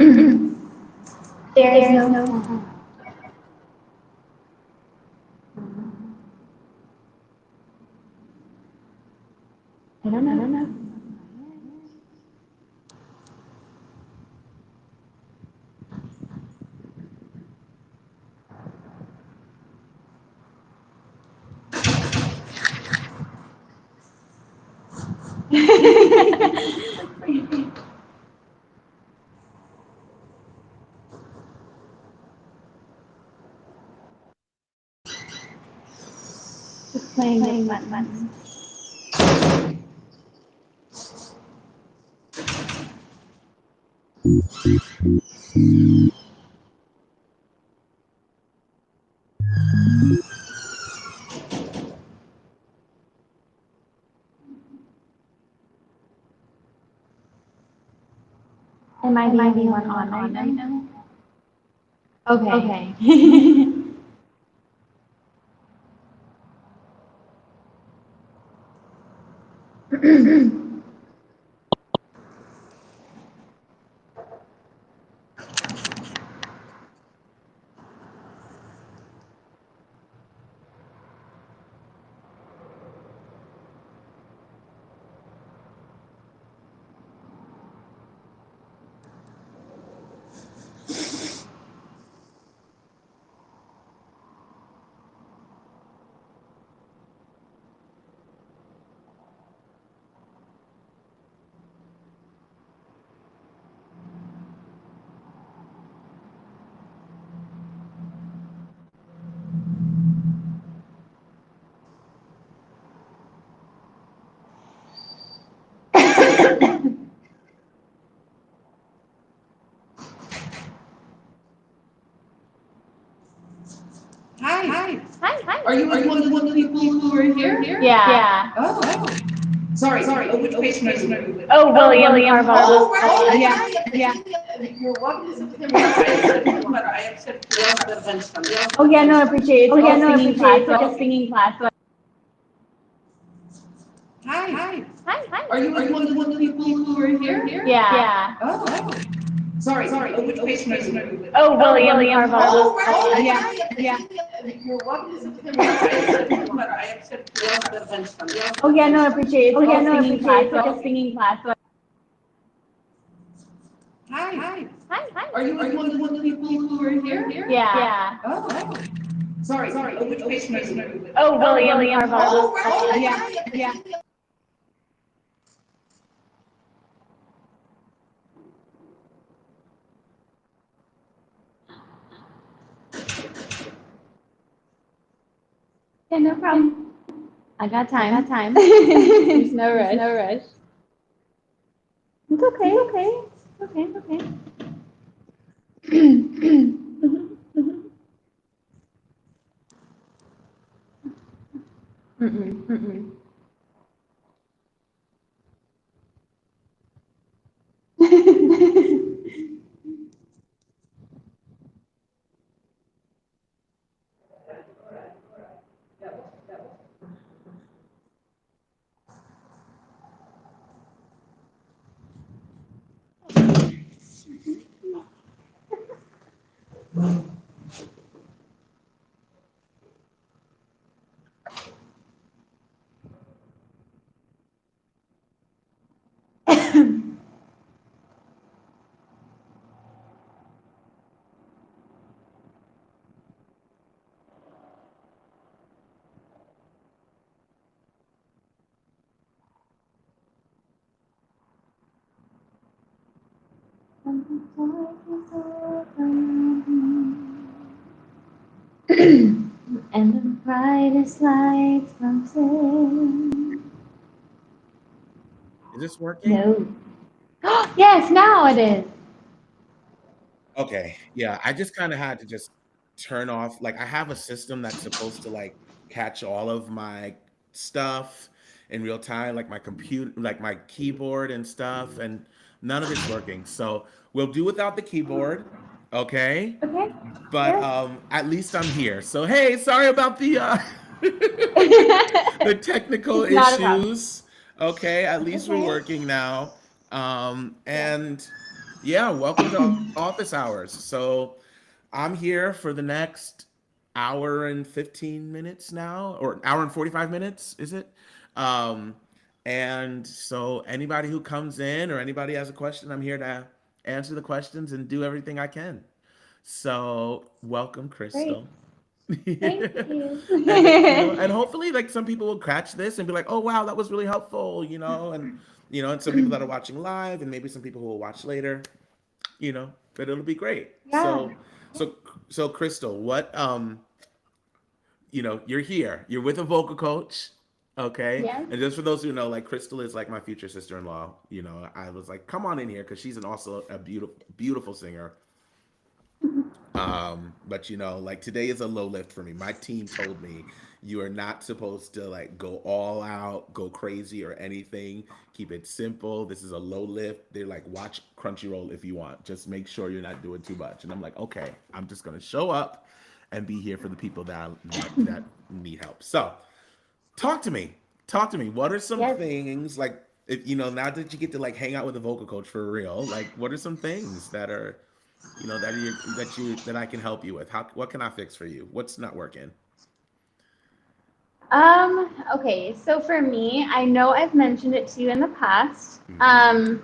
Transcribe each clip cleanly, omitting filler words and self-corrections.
There is no sound. I don't know. Just playing with buttons. Am I the only one on right now? Okay. Hi. Hi. Are you one of the people who are here? Yeah. Oh. Sorry. Which patient are you with? Oh, William Carvalho. Oh, right. Yeah. You're welcome to come here. I accept the events. Oh yeah, no, I appreciate it. It's like a singing class. Like a singing class. Hi. Hi. Are you one of the people who are here? Yeah. Oh. Sorry. Which patient are you with? Oh, William Carvalho. Oh, right. Yeah. You're welcome to come here. I accept the events. Oh yeah, no, I appreciate it. It's like a singing class. Like a singing class. Hi. Hi. Are you one of the people who are here? Yeah. Oh. Sorry. Which patient are you with? Oh, William Carvalho. Oh, right. Yeah. Yeah, no problem. I got time. There's no rush. It's okay. Okay. Mm-mm. And the brightest lights comes in. Is this working? No. Yes, now it is. Okay. Yeah, I just kind of had to just turn off. Like, I have a system that's supposed to like catch all of my stuff in real time, like my computer, like my keyboard and stuff, and none of it's working. So we'll do without the keyboard, okay? Okay. But at least I'm here. So hey, sorry about the the technical It's not a problem. issues. Okay, at It's least we're okay. working now. Yeah. And Yeah, welcome to office hours. So I'm here for the next hour and 15 minutes now, or hour and 45 minutes, is it? Um, and so anybody who comes in or anybody has a question, I'm here to answer the questions and do everything I can. So welcome, Great. Crystal. Thank you. And hopefully like some people will catch this and be like, oh wow, that was really helpful, and some people that are watching live and maybe some people who will watch later, but it'll be great. Yeah. So Crystal, what you're here. You're with a vocal coach. Okay. Yeah. And just for those who know, like Crystal is like my future sister-in-law. I was like, come on in here because she's also a beautiful, beautiful singer. But like today is a low lift for me. My team told me you are not supposed to like go all out, go crazy or anything. Keep it simple. This is a low lift. They're like, watch Crunchyroll if you want. Just make sure you're not doing too much. And I'm like, okay, I'm just gonna show up and be here for the people that need help. So talk to me. Talk to me. What are some Yes. things like if now that you get to like hang out with a vocal coach for real, like what are some things that are that I can help you with? What can I fix for you? What's not working? Okay, so for me, I know I've mentioned it to you in the past. Hmm.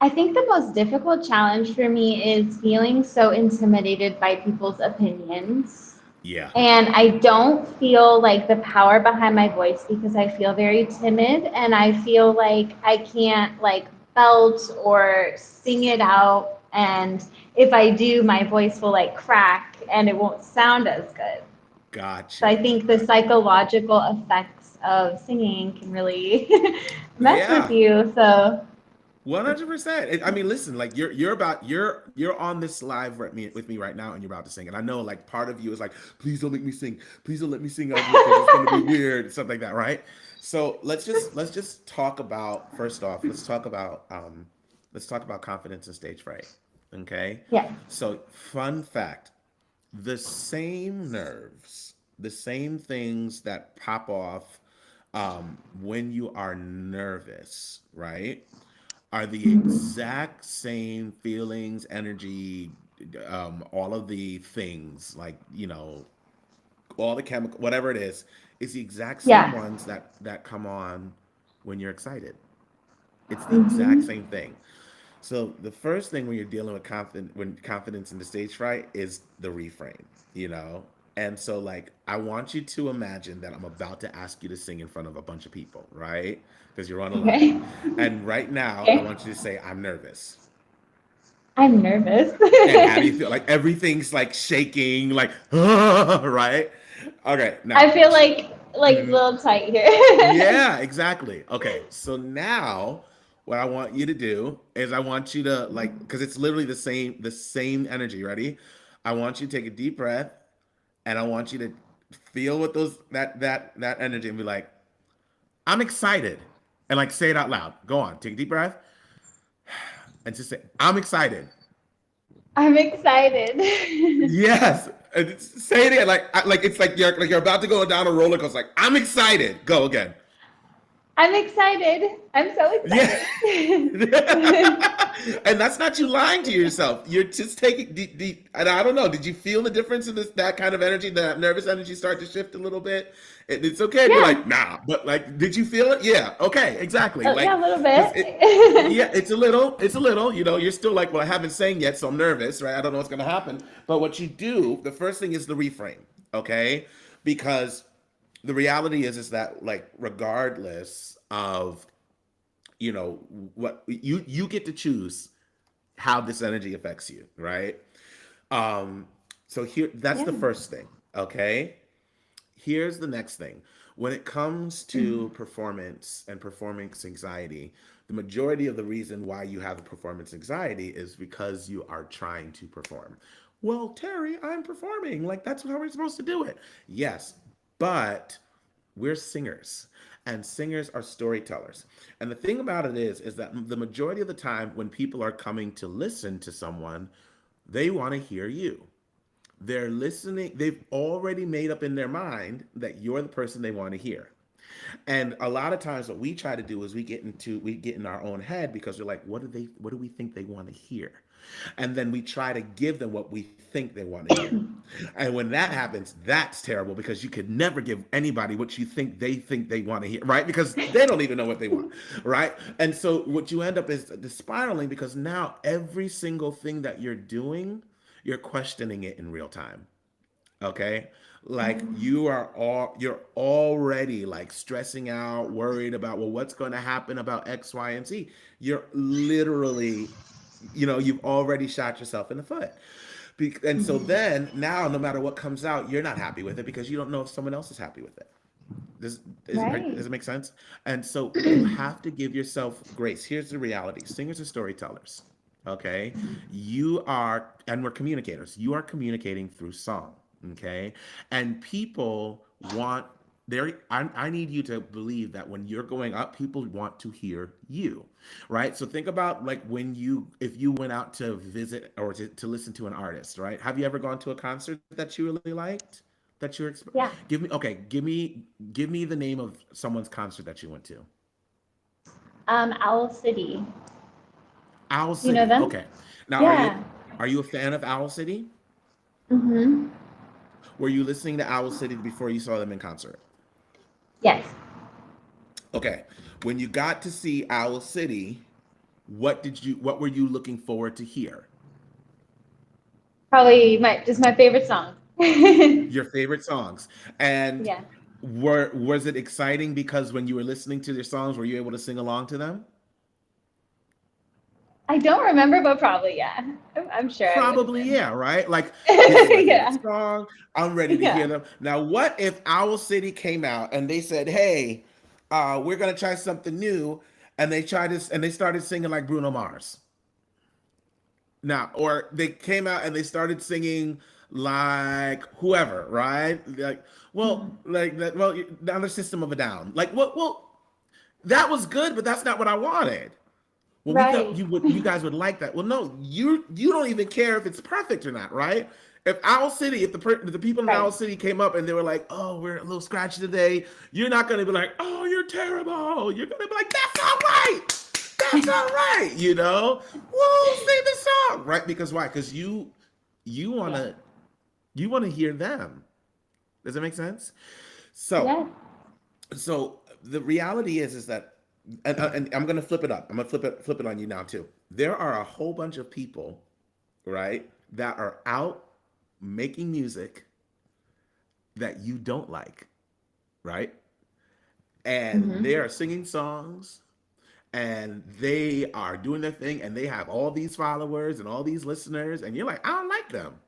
I think the most difficult challenge for me is feeling so intimidated by people's opinions. Yeah. And I don't feel like the power behind my voice because I feel very timid and I feel like I can't like belt or sing it out. And if I do, my voice will like crack and it won't sound as good. So I Gotcha. think the psychological effects of singing can really mess with Yeah. you. So 100%. I mean, listen, like you're on this live with me right now, and you're about to sing. And I know, like, part of you is like, please don't make me sing. Please don't let me sing because it's gonna be weird, stuff like that, right? So let's just talk about first off. Let's talk about confidence and stage fright. Okay. yeah. So fun fact: the same nerves, the same things that pop off when you are nervous, right? Are the exact same feelings, energy, all of the things, like, all the chemical, whatever it is the exact same Yeah. ones that come on when you're excited. It's the exact Hmm. same thing. So the first thing when you're dealing with confidence in the stage fright is the reframe, you know? And so like I want you to imagine that I'm about to ask you to sing in front of a bunch of people, right? Because you're on a live. Okay. And right now I Okay. want you to say I'm nervous. I'm nervous. And how do you feel? Like everything's like shaking, like right? Okay, I now. feel like a Mhm. little tight here. Yeah, exactly. Okay, so now what I want you to do is I want you to like because it's literally the same energy. Ready? I want you to take a deep breath and I want you to feel what that energy and be like, I'm excited. And like say it out loud. Go on, take a deep breath and just say, I'm excited. I'm excited. Yes. And say it again. Like it's like you're about to go down a roller coaster. Like, I'm excited. Go again. I'm excited. I'm so Yeah. excited. And that's not you lying to yourself. You're just taking deep. And I don't know. Did you feel the difference in that kind of energy? That nervous energy start to shift a little bit. It's okay if you're Yeah. like, nah. But like, did you feel it? Yeah. Okay. Exactly. Oh, yeah, Like, a little 'cause bit. yeah, it's a little. It's a little. You're still like, well, I haven't sang yet, so I'm nervous, right? I don't know what's gonna happen. But what you do, the first thing is the reframe, okay? Because the reality is that like, regardless of you know what you get to choose how this energy affects you, right? um so here, that's the Yeah. first thing, okay? Here's the next thing. When it comes to performance and performance anxiety, the majority of the reason why you have a performance anxiety is because you are trying to perform. Well, Terry, I'm performing, like that's how we're supposed to do it. Yes, but we're singers, and singers are storytellers. And the thing about it is that the majority of the time when people are coming to listen to someone, they want to hear you. They're listening, they've already made up in their mind that you're the person they want to hear. And a lot of times what we try to do is we get in our own head because we're like, what do we think they want to hear? And then we try to give them what we think they want to hear. And when that happens, that's terrible because you could never give anybody what you think they want to hear, right? Because they don't even know what they want, right? And so what you end up is the spiraling because now every single thing that you're doing, you're questioning it in real time. Okay, like you're already like stressing out, worried about, well, what's going to happen about X, Y, and Z. You're literally, you've already shot yourself in the foot. And so then now no matter what comes out, you're not happy with it because you don't know if someone else is happy with it. Right. Does it make sense? And so you have to give yourself grace. Here's the reality: singers are storytellers. Okay, and we're communicators. You are communicating through song. Okay, and people want there. I need you to believe that when you're going up, people want to hear you, right? So think about like if you went out to visit or to listen to an artist, right? Have you ever gone to a concert that you really liked? That you're Yeah. give me the name of someone's concert that you went to. Owl City. Owl You know City. them? Okay. Now, Yeah. are you a fan of Owl City? Mm-hmm. Were you listening to Owl City before you saw them in concert? Yes. Okay. When you got to see Owl City, what were you looking forward to hear? Probably my favorite song. Your favorite songs. And Yeah. was it exciting because when you were listening to their songs, were you able to sing along to them? I don't remember, but probably, yeah. I'm sure I would have Probably, been. yeah, right? Like, this is my favorite Yeah. song. I'm ready to hear Yeah. them. Now, what if Owl City came out and they said, "Hey, we're gonna try something new," and they started singing like Bruno Mars? Now, or they came out and they started singing like whoever, right? Like, well, Mhm. like that. Well, now the System of a Down. Like, what? Well, that was good, but that's not what I wanted. Well, we thought Right. you guys would like that. Well, no, you don't even care if it's perfect or not, right? If the people in Owl Right. City came up and they were like, "Oh, we're a little scratchy today," you're not gonna be like, "Oh, you're terrible." You're gonna be like, "That's all right. That's all right." Well, sing the song, right? Because why? Because you Yeah. wanna you wanna hear them. Does that make sense? So Yeah. so the reality is that and I'm gonna flip it up. I'm gonna flip it on you now too. There are a whole bunch of people, right, that are out making music that you don't like, right? And Hmm. they are singing songs and they are doing their thing and they have all these followers and all these listeners and you're like, I don't like them.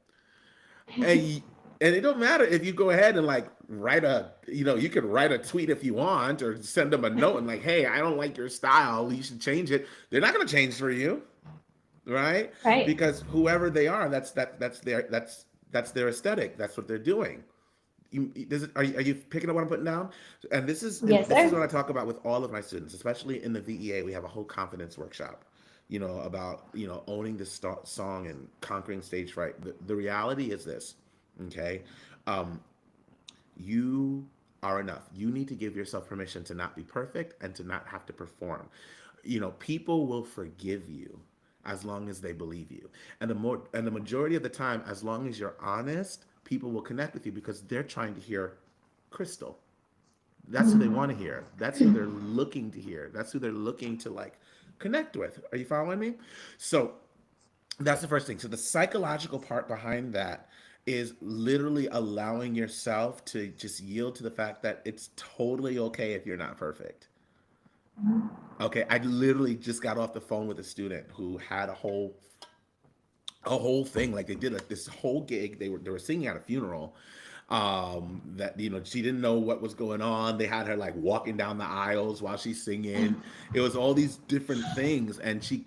And and it don't matter if you go ahead and like you could write a tweet if you want or send them a note and like, hey, I don't like your style, you should change it. They're not going to change for you, right? Right. Because whoever they are, that's their aesthetic, that's what they're doing. Are you picking up what I'm putting down? And Yes, this is sir. what I talk about with all of my students, especially in the VEA. We have a whole confidence workshop, about owning the song and conquering stage fright. The reality is this, okay? Um, you are enough. You need to give yourself permission to not be perfect and to not have to perform. People will forgive you as long as they believe you. And the majority of the time, as long as you're honest, people will connect with you because they're trying to hear Crystal. That's who they want to hear. That's who they're looking to hear. That's who they're looking to like connect with. Are you following me? So that's the first thing. So the psychological part behind that is literally allowing yourself to just yield to the fact that it's totally okay if you're not perfect. Okay, I literally just got off the phone with a student who had a whole thing, like they did this whole gig. They were singing at a funeral, that she didn't know what was going on. They had her like walking down the aisles while she's singing. It was all these different things, and she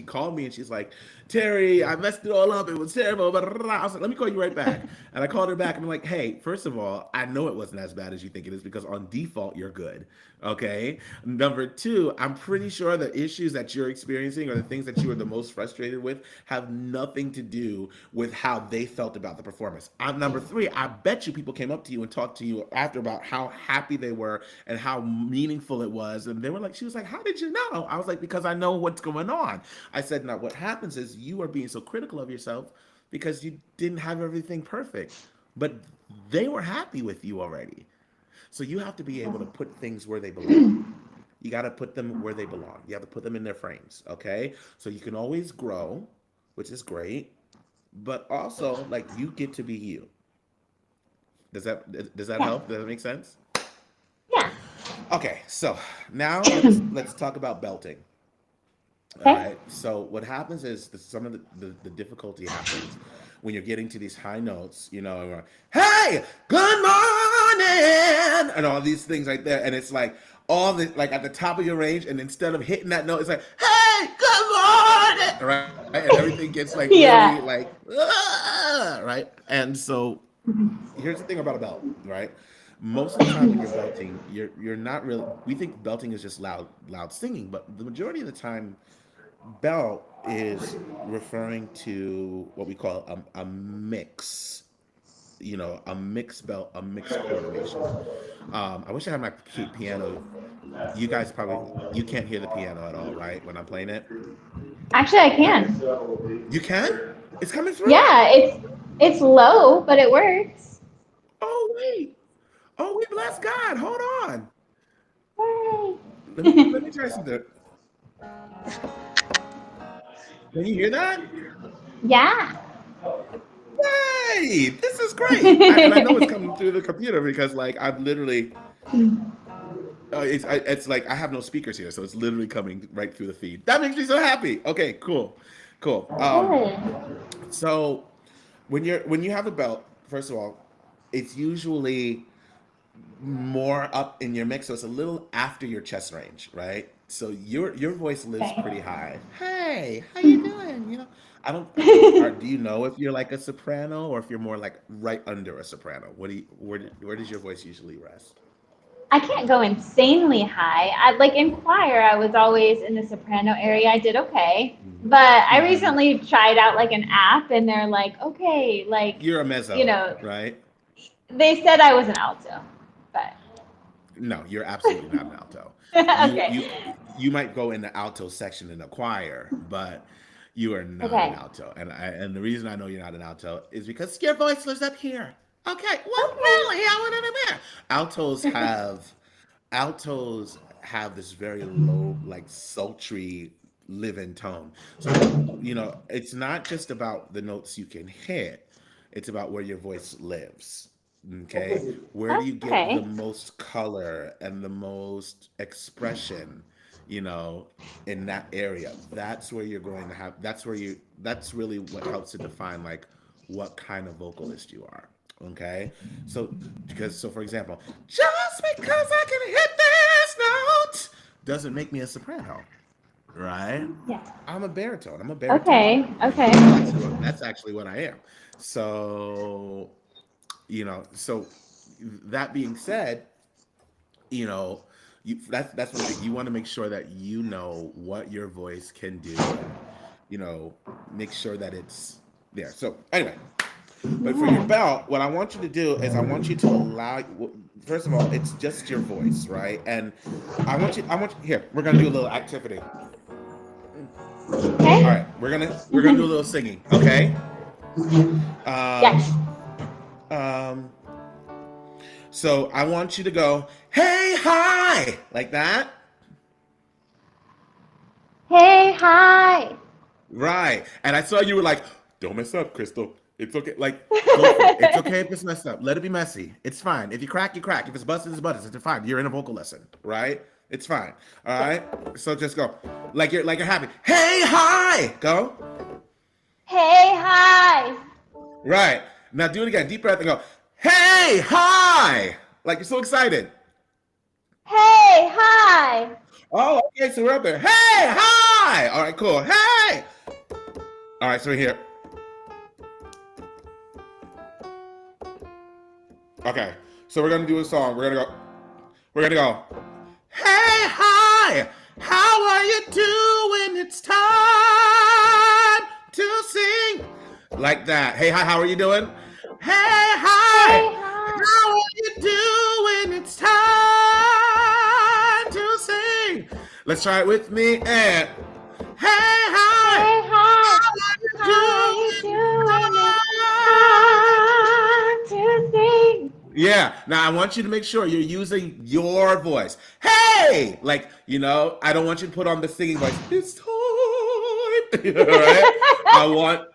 called me and she's like, "Terry, I messed it all up, it was terrible, blah, blah, blah." I was like, "Let me call you right back." And I called her back and I'm like, "Hey, first of all, I know it wasn't as bad as you think it is because on default you're good. Okay. Number two, I'm pretty sure the issues that you're experiencing or the things that you are the most frustrated with have nothing to do with how they felt about the performance. Number three, I bet you people came up to you and talked to you after about how happy they were and how meaningful it was. And they were like, she was like, how did you know? I was like, because I know what's going on. I said, now what happens is you are being so critical of yourself because you didn't have everything perfect, but they were happy with you already. So you have to be able to put things where they belong. You got to put them where they belong. You have to put them in their frames, okay? So you can always grow, which is great, but also like you get to be you. Does that Yeah. help? Does that make sense? Yeah. Okay, so now let's talk about belting. All Okay. right. So what happens is some of the difficulty happens when you're getting to these high notes, and we're, hey, good morning, and all these things right there, and it's like all the like at the top of your range, and instead of hitting that note, it's like, hey, good morning, right? And everything gets like really Yeah. like, right? And so here's the thing about a belt, right? Most of the time when you're belting, you're not really. We think belting is just loud singing, but the majority of the time belt is referring to what we call a mix, a mixed belt, a mixed coordination. I wish I had my piano. You guys probably you can't hear the piano at all, right? When I'm playing it, Actually, I like can. you can. It's coming through. Yeah, it's low, but it works. Oh wait. Oh, we bless God. Hold on. Let me Yay. let me try something. Can you hear that? Yeah. Hey, this is great. And I know it's coming through the computer because like I'm literally it's like I have no speakers here, so it's literally coming right through the feed. That makes me so happy. Okay, cool. Good. So when you have a belt, first of all, it's usually more up in your mix, so it's a little after your chest range, right? So your voice lives Okay. pretty high. Hey, how you doing? I don't. Do you know if you're like a soprano or if you're more like right under a soprano? Where does your voice usually rest? I can't go insanely high. I like in choir, I was always in the soprano area. I did okay. But I Mm-hmm. recently tried out like an app and they're like, okay, like, You're a you mezzo, know, right? they said I was an alto, but No, you're absolutely not an alto. You okay. you you might go in the alto section in the choir, but you are not an Okay. alto. And the reason I know you're not an alto is because your voice lives up here. Okay, well, Okay. really, I want to there. Altos have altos have this very low, like sultry live-in tone. So, it's not just about the notes you can hit, it's about where your voice lives. Okay. Where do you get the Okay. most color and the most expression, you know, in that area? That's where you're going to have, that's really what helps to define like what kind of vocalist you are. Okay. So for example, just because I can hit this note doesn't make me a soprano, right? Yeah. I'm a baritone. I'm a baritone. Okay. Okay. That's actually what I am. So, so that being said, you know, that's one thing. You want to make sure that you know what your voice can do and, make sure that it's there. So anyway, but for your Yeah. belt, what I want you to do is I want you to allow. First of all, it's just your voice, right? And here. We're gonna do a little activity. All Okay. right, we're gonna do a little singing, okay? Um, Yes. um. So I want you to go, hey, hi, like that. Hey, hi. Right. And I saw you were like, don't mess up, Crystal. It's okay. Like, go for it. It's okay if it's messed up. Let it be messy. It's fine. If you crack, you crack. If it's busted, it's busted. It's fine. You're in a vocal lesson, right? It's fine. All Yeah. right. So just go. Like you're happy. Hey, hi. Go. Hey, hi. Right. Now do it again. Deep breath and go, hey, hi. Like you're so excited. Hey, hi. Oh, okay. So we're up there. Hey, hi. All right, cool. Hey. All right, so we're here. Okay. So we're gonna do a song. We're gonna go. Hey, hi. How are you doing? It's time to sing. Like that. Hey, hi. How are you doing? Hey, hi. Hey, Let's try it with me. And hey, Hey, hi. hi. How How are you doing? It's time to sing. Yeah. Now I want you to make sure you're using your voice. Hey, like I don't want you to put on the singing voice. It's time. All right. I want.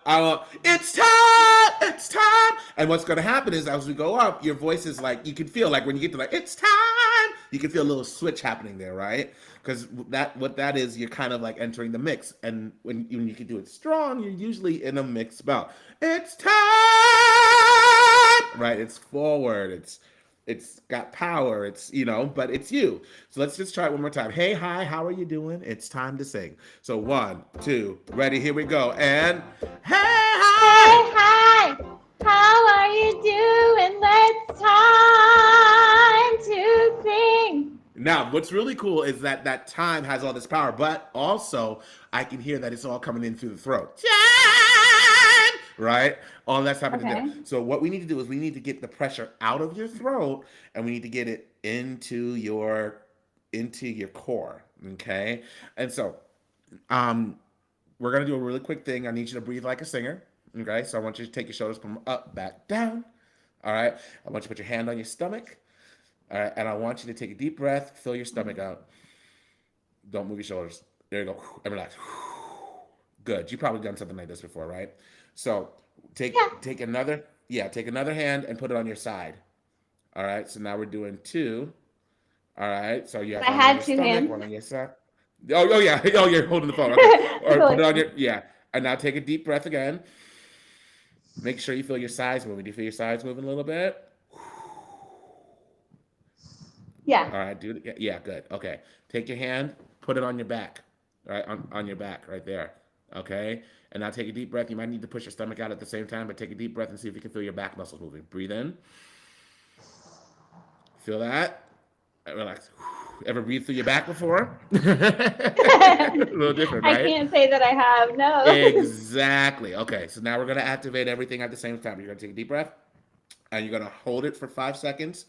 It's time. It's time. And what's going to happen is as we go up, your voice is like you can feel like when you get to like it's time. You can feel a little switch happening there, right? Because what that is, you're kind of like entering the mix. And when you can do it strong, you're usually in a mixed belt. It's time, right? It's forward. It's got power. But it's you. So let's just try it one more time. Hey, hi, how are you doing? It's time to sing. So 1, 2, ready, here we go. And hey, Hey, hi. hi. How are you doing? It's time to sing. Now, what's really cool is that time has all this power, but also I can hear that it's all coming in through the throat. Time! Right? All that's happening there. Okay. So what we need to do is we need to get the pressure out of your throat and we need to get it into your core. Okay? And so we're gonna do a really quick thing. I need you to breathe like a singer. Okay, so I want you to take your shoulders from up, back, down. All right. I want you to put your hand on your stomach. All right, and I want you to take a deep breath, fill your stomach out. Don't move your shoulders. There you go. And relax. Good. You've probably done something like this before, right? So take Yeah. take another hand and put it on your side. All right. So now we're doing 2. All right. So you have I one on had your 2 stomach, hands. one on your side. Oh yeah. Oh, you're holding the phone. Okay. Or put it on your yeah. And now take a deep breath again. Make sure you feel your sides moving. Do you feel your sides moving a little bit? Yeah. All right, dude. Yeah, good. Okay. Take your hand, put it on your back. All right, on your back, right there. Okay. And now take a deep breath. You might need to push your stomach out at the same time, but take a deep breath and see if you can feel your back muscles moving. Breathe in. Feel that. Relax. Ever breathe through your back before? A little different, I right? can't say that I have, no. Exactly. Okay, so now we're going to activate everything at the same time. You're going to take a deep breath and you're going to hold it for 5 seconds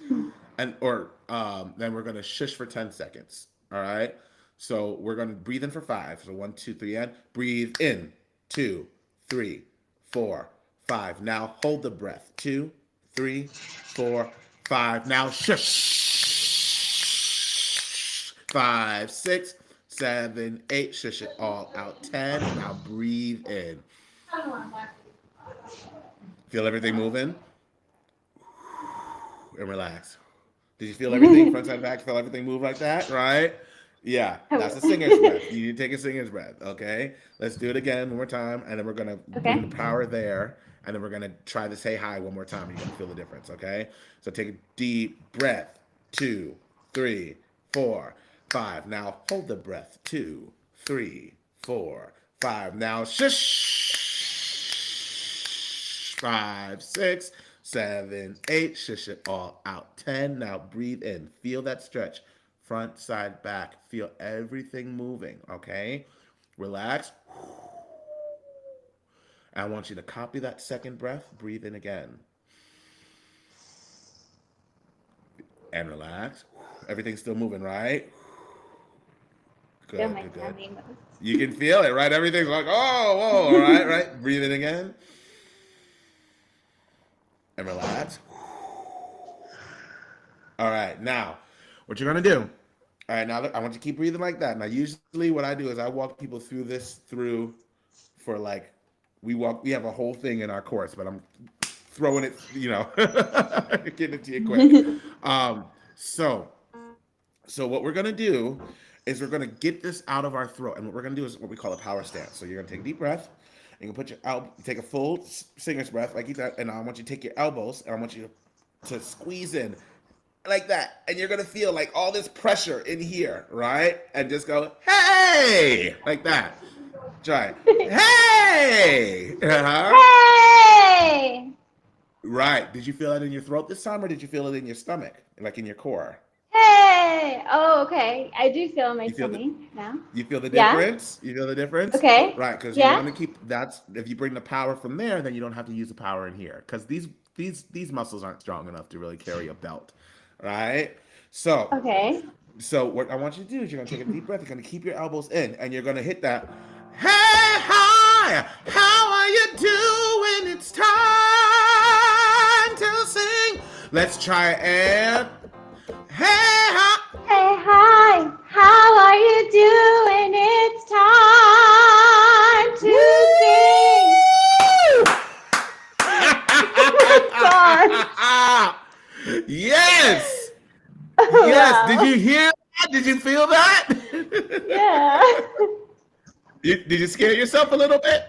then we're going to shush for 10 seconds. All right? So we're going to breathe in for 5. So 1, 2, 3 and breathe in. 2, 3, 4, 5. Now hold the breath. 2, 3, 4, 5. Now shush. 5, 6, 7, 8. Shush it all out. 10. Now breathe in. Feel everything moving? And relax. Did you feel everything front side back? Feel everything move like that, right? Yeah, that's a singer's breath. You need to take a singer's breath, okay? Let's do it again one more time, and then we're gonna bring the Okay. power there, and then we're gonna try to say hi one more time. You're gonna feel the difference, okay? So take a deep breath. 2, 3, 4, 5. Now hold the breath. 2, 3, 4, 5. Now shush. 5, 6, 7, 8. Shush it all out. 10. Now breathe in. Feel that stretch. Front, side, back. Feel everything moving. Okay? Relax. I want you to copy that second breath. Breathe in again. And relax. Everything's still moving, right? Feel Good, my good, good. tummy move. You can feel it, right? Everything's like, oh, whoa, all right, right? Breathe in again. And relax. All right, now, what you're gonna do? All right, now I want you to keep breathing like that. Now, usually, what I do is I walk people through for like we have a whole thing in our course, but I'm throwing it, getting it to you quick. Um, so so what we're gonna do is we're gonna get this out of our throat, and what we're gonna do is what we call a power stance. So you're gonna take a deep breath, and you can put take a full singer's breath like that, and I want you to take your elbows, and I want you to squeeze in like that, and you're gonna feel like all this pressure in here, right? And just go, hey, like that. Try, hey, Hey! right. Did you feel it in your throat this time, or did you feel it in your stomach, like in your core? Hey! Oh, okay. I do feel my You feel the tummy now. you feel the Yeah. difference? You feel the difference? Okay. Right, because you Yeah. want to keep that's if you bring the power from there, then you don't have to use the power in here. Because these muscles aren't strong enough to really carry a belt. Right? So, Okay. so what I want you to do is you're gonna take a deep breath. You're gonna keep your elbows in, and you're gonna hit that. Hey, hi, how are you doing? It's time to sing. Let's try and hey, hi. Hey, hi, how are you doing? It's time to sing. Oh Yes. my gosh. Yes. Did Wow. you hear that? Did you feel that? Yeah. Did you scare yourself a little bit?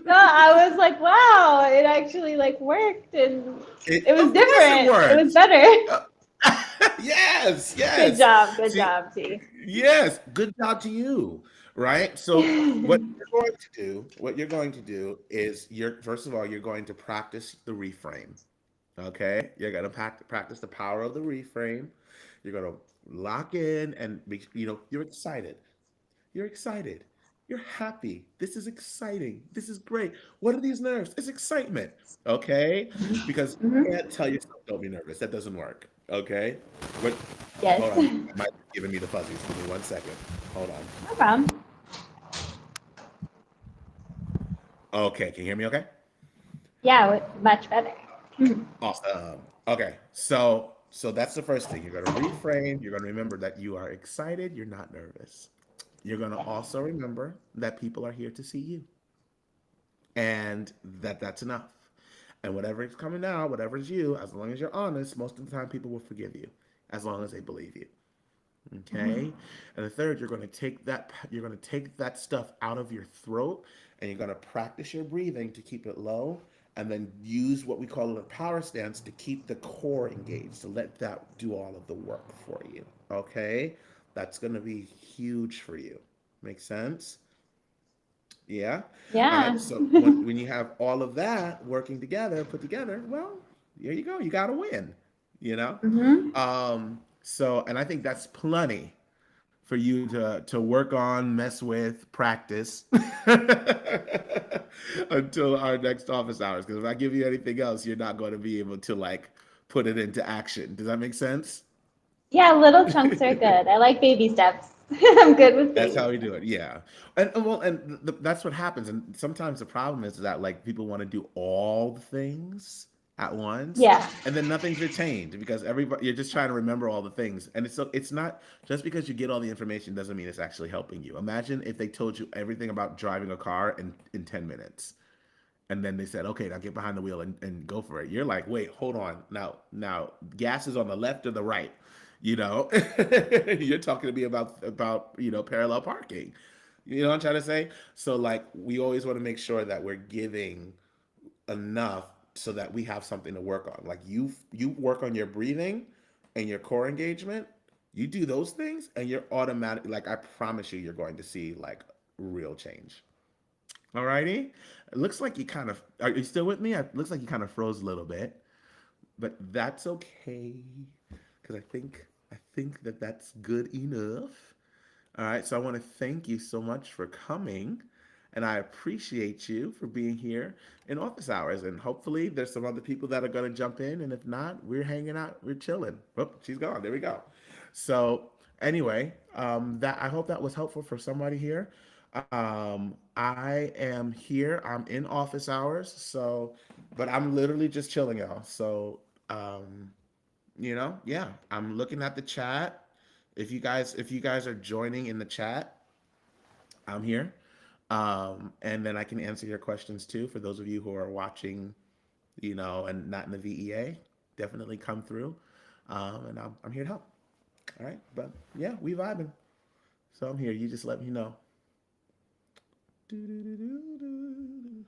No, I was like, wow, it actually like worked and it was Of course it different. It was works. better. Uh, yes, Good yes. job. Good See, job, T. yes, good job to you. Right? So what you're going to do is you're first of all, you're going to practice the reframe. Okay? You're gonna practice the power of the reframe. You're gonna lock in and be, you're excited. You're excited. You're happy. This is exciting. This is great. What are these nerves? It's excitement. Okay? Because you Hmm. can't tell yourself don't be nervous. That doesn't work. Okay? But Yes. hold on. It might be giving me the fuzzies. Give me 1 second. Hold on. No problem. Okay, can you hear me okay? Yeah, much better. Awesome. Okay. So that's the first thing. You're gonna reframe. You're gonna remember that you are excited, you're not nervous. You're gonna also remember that people are here to see you. And that's enough. And whatever is coming out, whatever is you, as long as you're honest, most of the time people will forgive you, as long as they believe you. Okay. And the third, you're going to take that stuff out of your throat, and you're going to practice your breathing to keep it low, and then use what we call a power stance to keep the core engaged, to let that do all of the work for you. Okay. That's going to be huge for you. Make sense? Yeah. All Yeah. right. So when you have all of that working together, put together, well, there you go. You got to win. You know. Hmm. So, and I think that's plenty for you to work on, mess with, practice until our next office hours. Because if I give you anything else, you're not going to be able to like put it into action. Does that make sense? Yeah, little chunks are good. I like baby steps. I'm good with That's baby how we steps. do it. Yeah, and well, and that's what happens. And sometimes the problem is that like people want to do all the things at once, Yeah. and then nothing's retained because everybody you're just trying to remember all the things. And it's not just because you get all the information doesn't mean it's actually helping you. Imagine if they told you everything about driving a car in 10 minutes, and then they said, okay, now get behind the wheel and go for it. You're like, wait, hold on. Now gas is on the left or the right. You know, you're talking to me about parallel parking. You know what I'm trying to say? So like we always want to make sure that we're giving enough so that we have something to work on. Like you work on your breathing and your core engagement. You do those things and you're automatic. Like I promise you, you're going to see like real change. Alrighty. It looks like you kind of are you still with me? It looks like you kind of froze a little bit, but that's okay because I think that that's good enough. All right. So I want to thank you so much for coming, and I appreciate you for being here in office hours. And hopefully, there's some other people that are going to jump in, and if not, we're hanging out, we're chilling. Oh, she's gone. There we go. So anyway, that I hope that was helpful for somebody here. I am here. I'm in office hours, so but I'm literally just chilling, y'all. So yeah, I'm looking at the chat. If you guys are joining in the chat, I'm here. And then I can answer your questions too. For those of you who are watching, and not in the VEA, definitely come through. And I'm here to help. All right. But yeah, we vibing. So I'm here. You just let me know. Doo-doo-doo-doo-doo.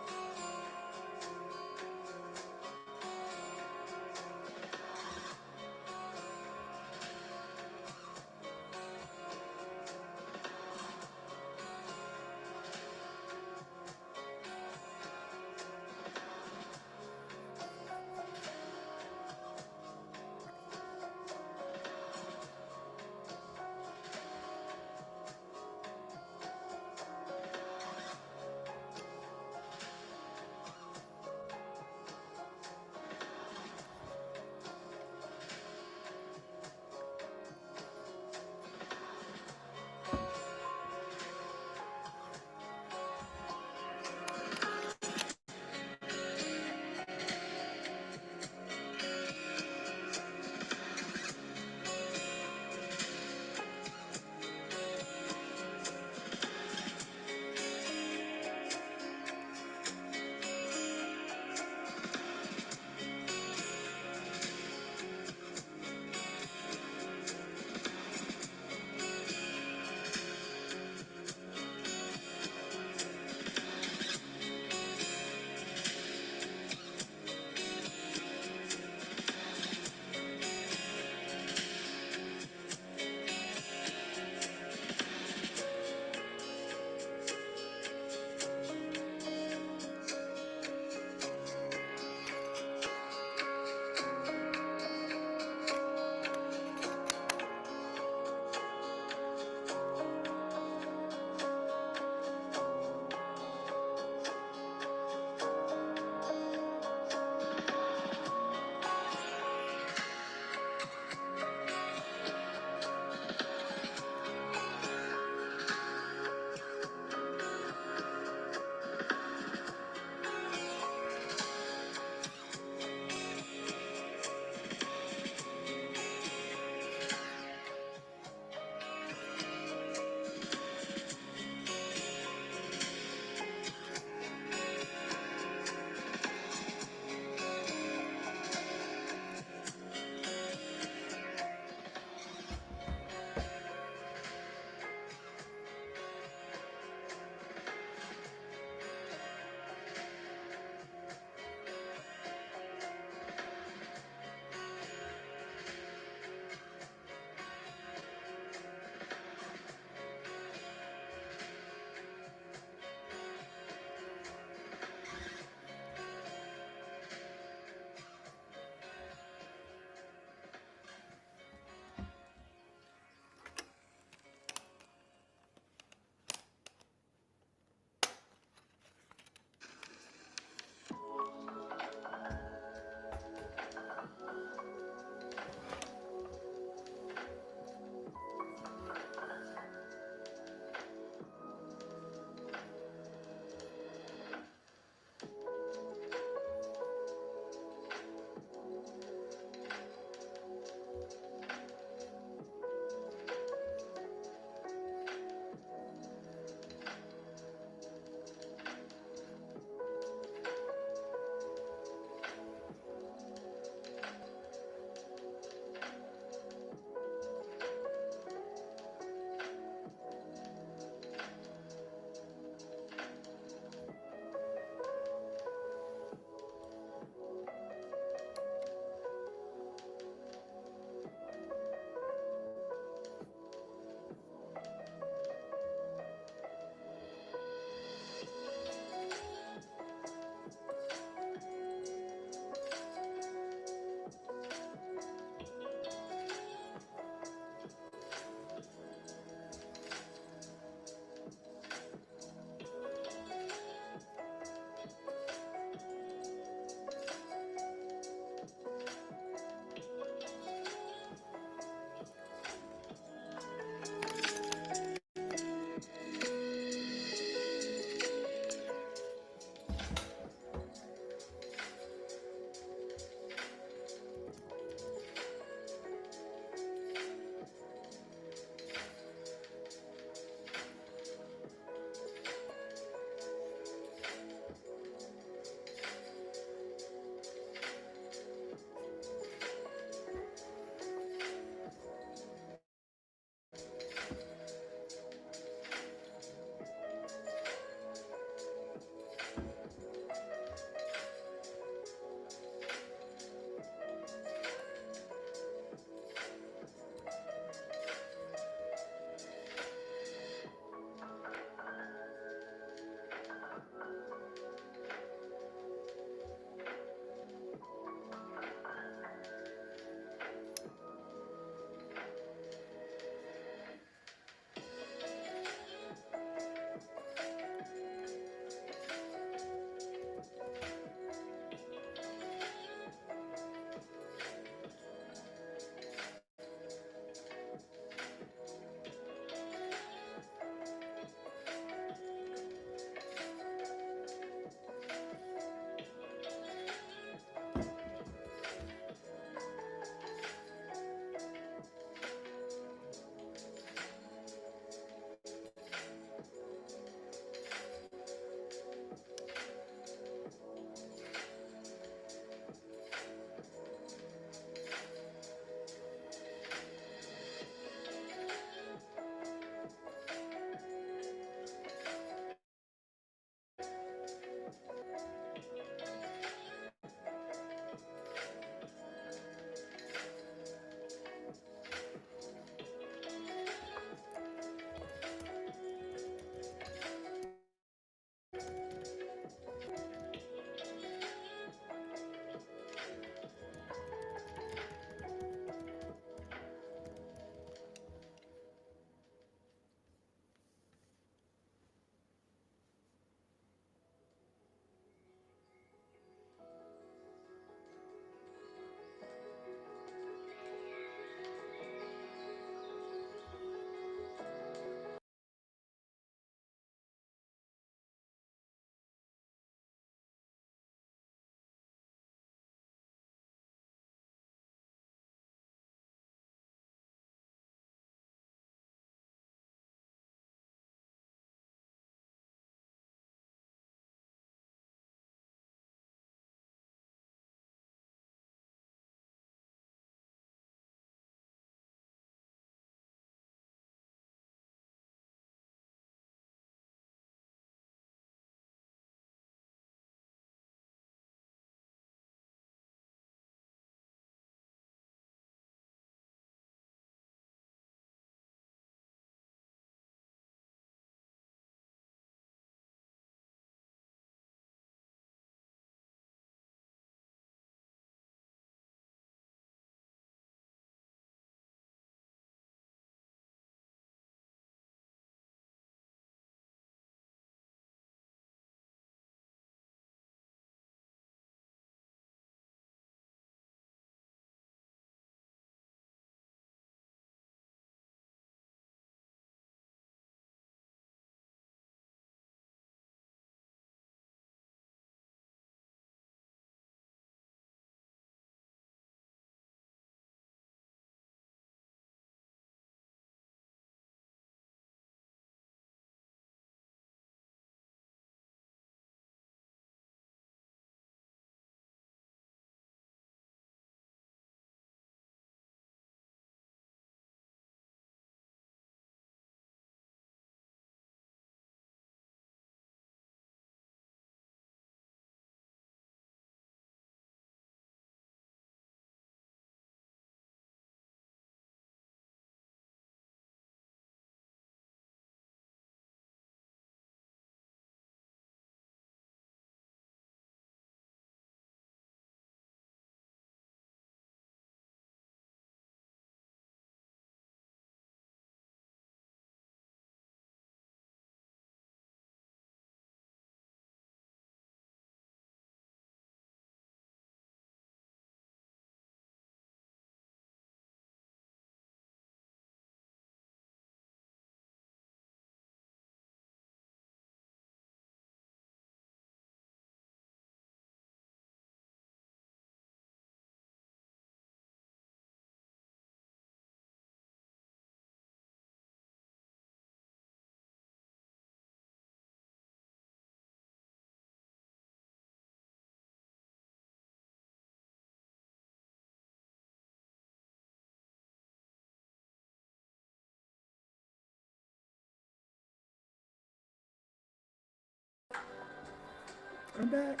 I'm back.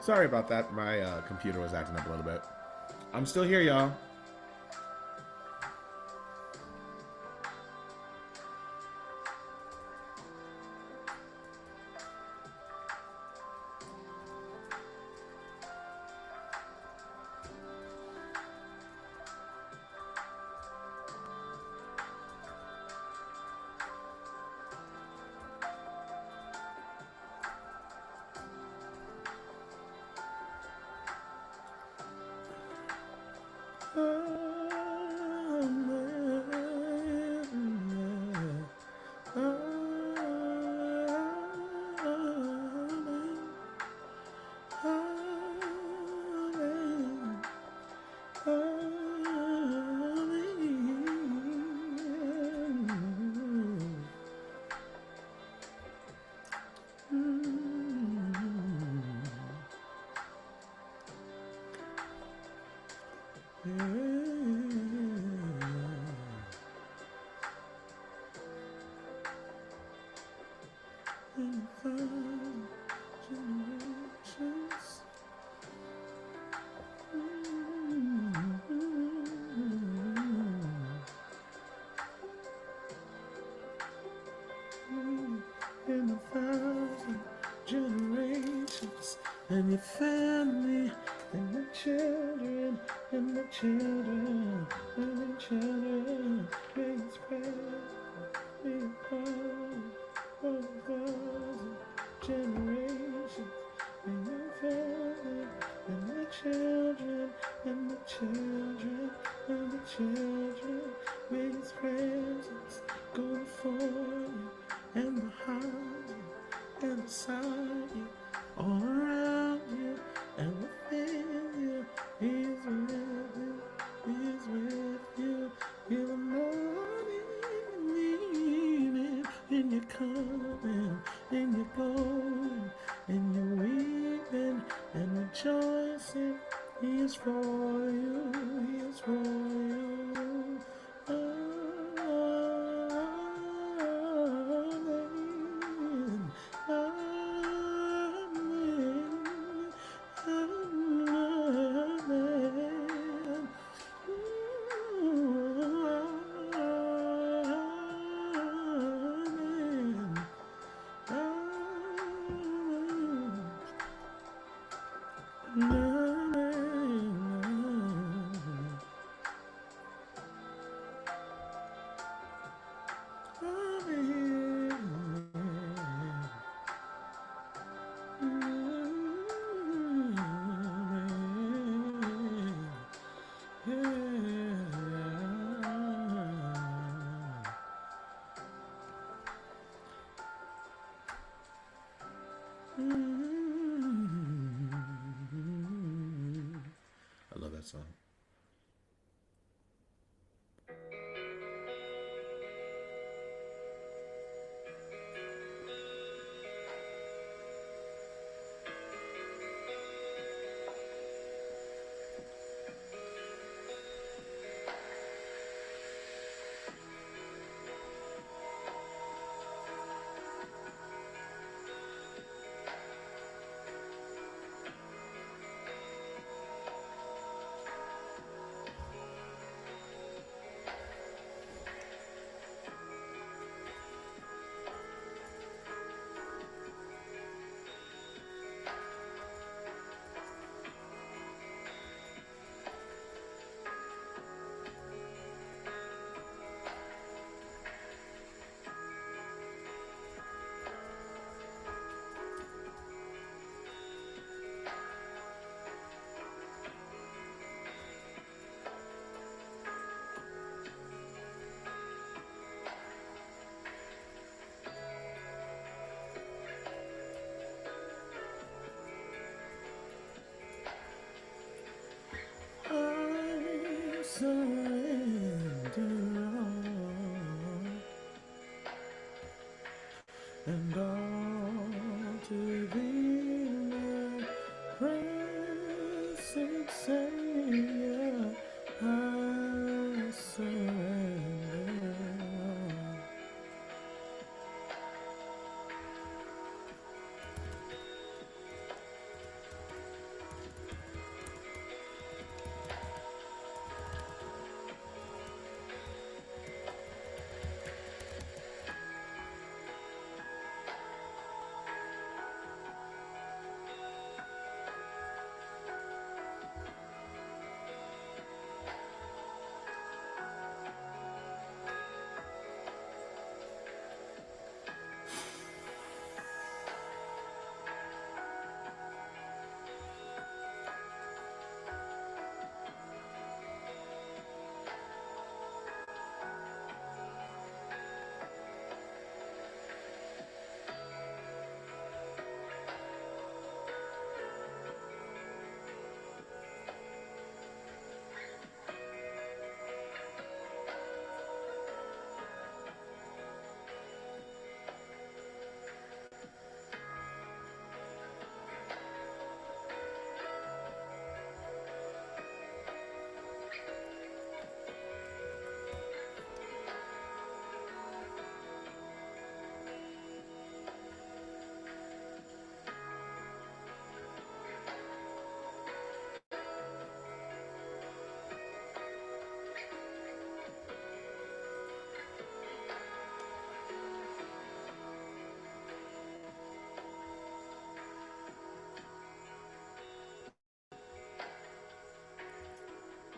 Sorry about that. My computer was acting up a little bit. I'm still here, y'all. In a thousand generations, and your family, and the children, and the children, and the children, may His presence be upon a thousand generations, and your family, and the children, and the children, and the children, may His presence go before you and behind you and beside you, all around you and within you. He's with you, He's with you in the morning, evening, in your coming, in your going, in your weeping and rejoicing. He is for you, He is for you. Amen. Amen. Amen. I love that song. I surrender all and all to Thee, my precious Savior. I surrender all.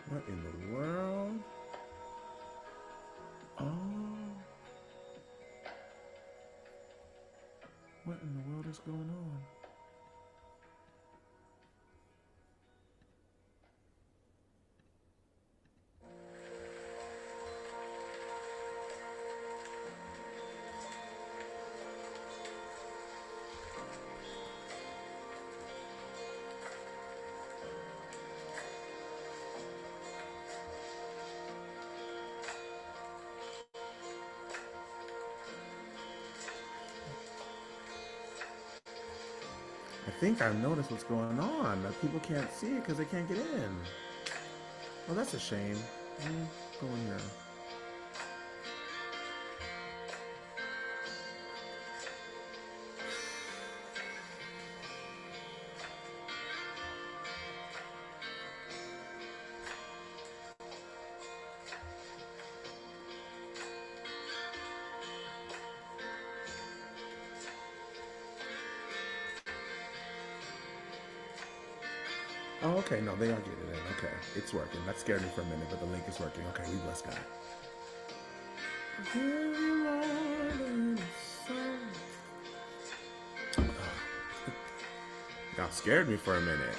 What in the world? Oh. What in the world is going on? I think I've noticed what's going on. That people can't see it because they can't get in. Oh, that's a shame. Go in here. Oh, okay. No, they are getting in. Okay. It's working. That scared me for a minute, but the link is working. Okay, we bless God. Y'all scared me for a minute.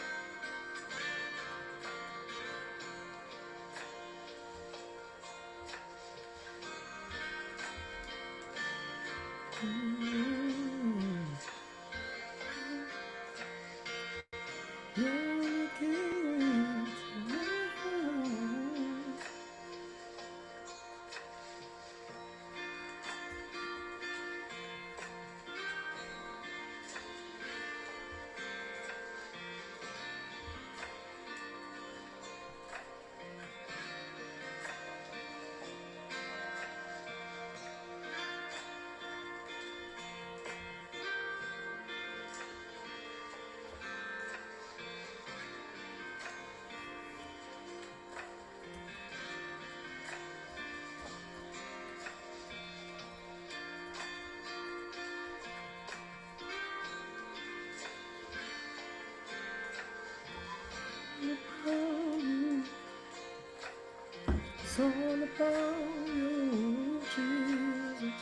It's all about you, Jesus.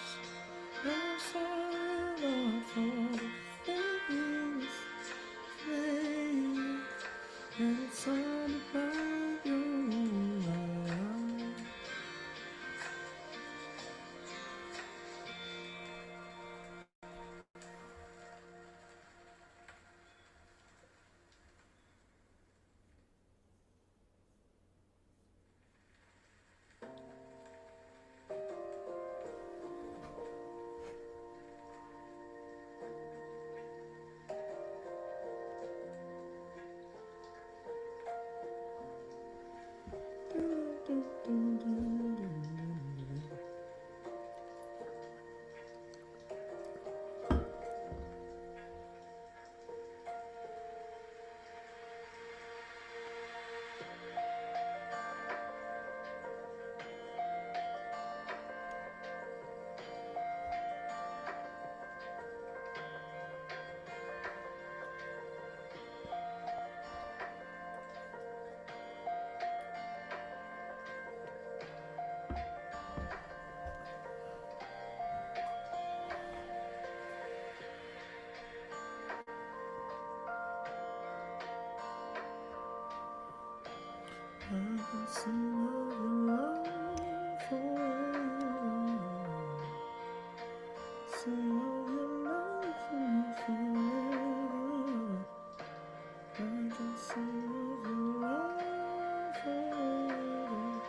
I'm sorry, Lord, for the things made. And it's all about you, Lord. I can sing of your love forever. Sing of your love forever. I can sing of your love forever.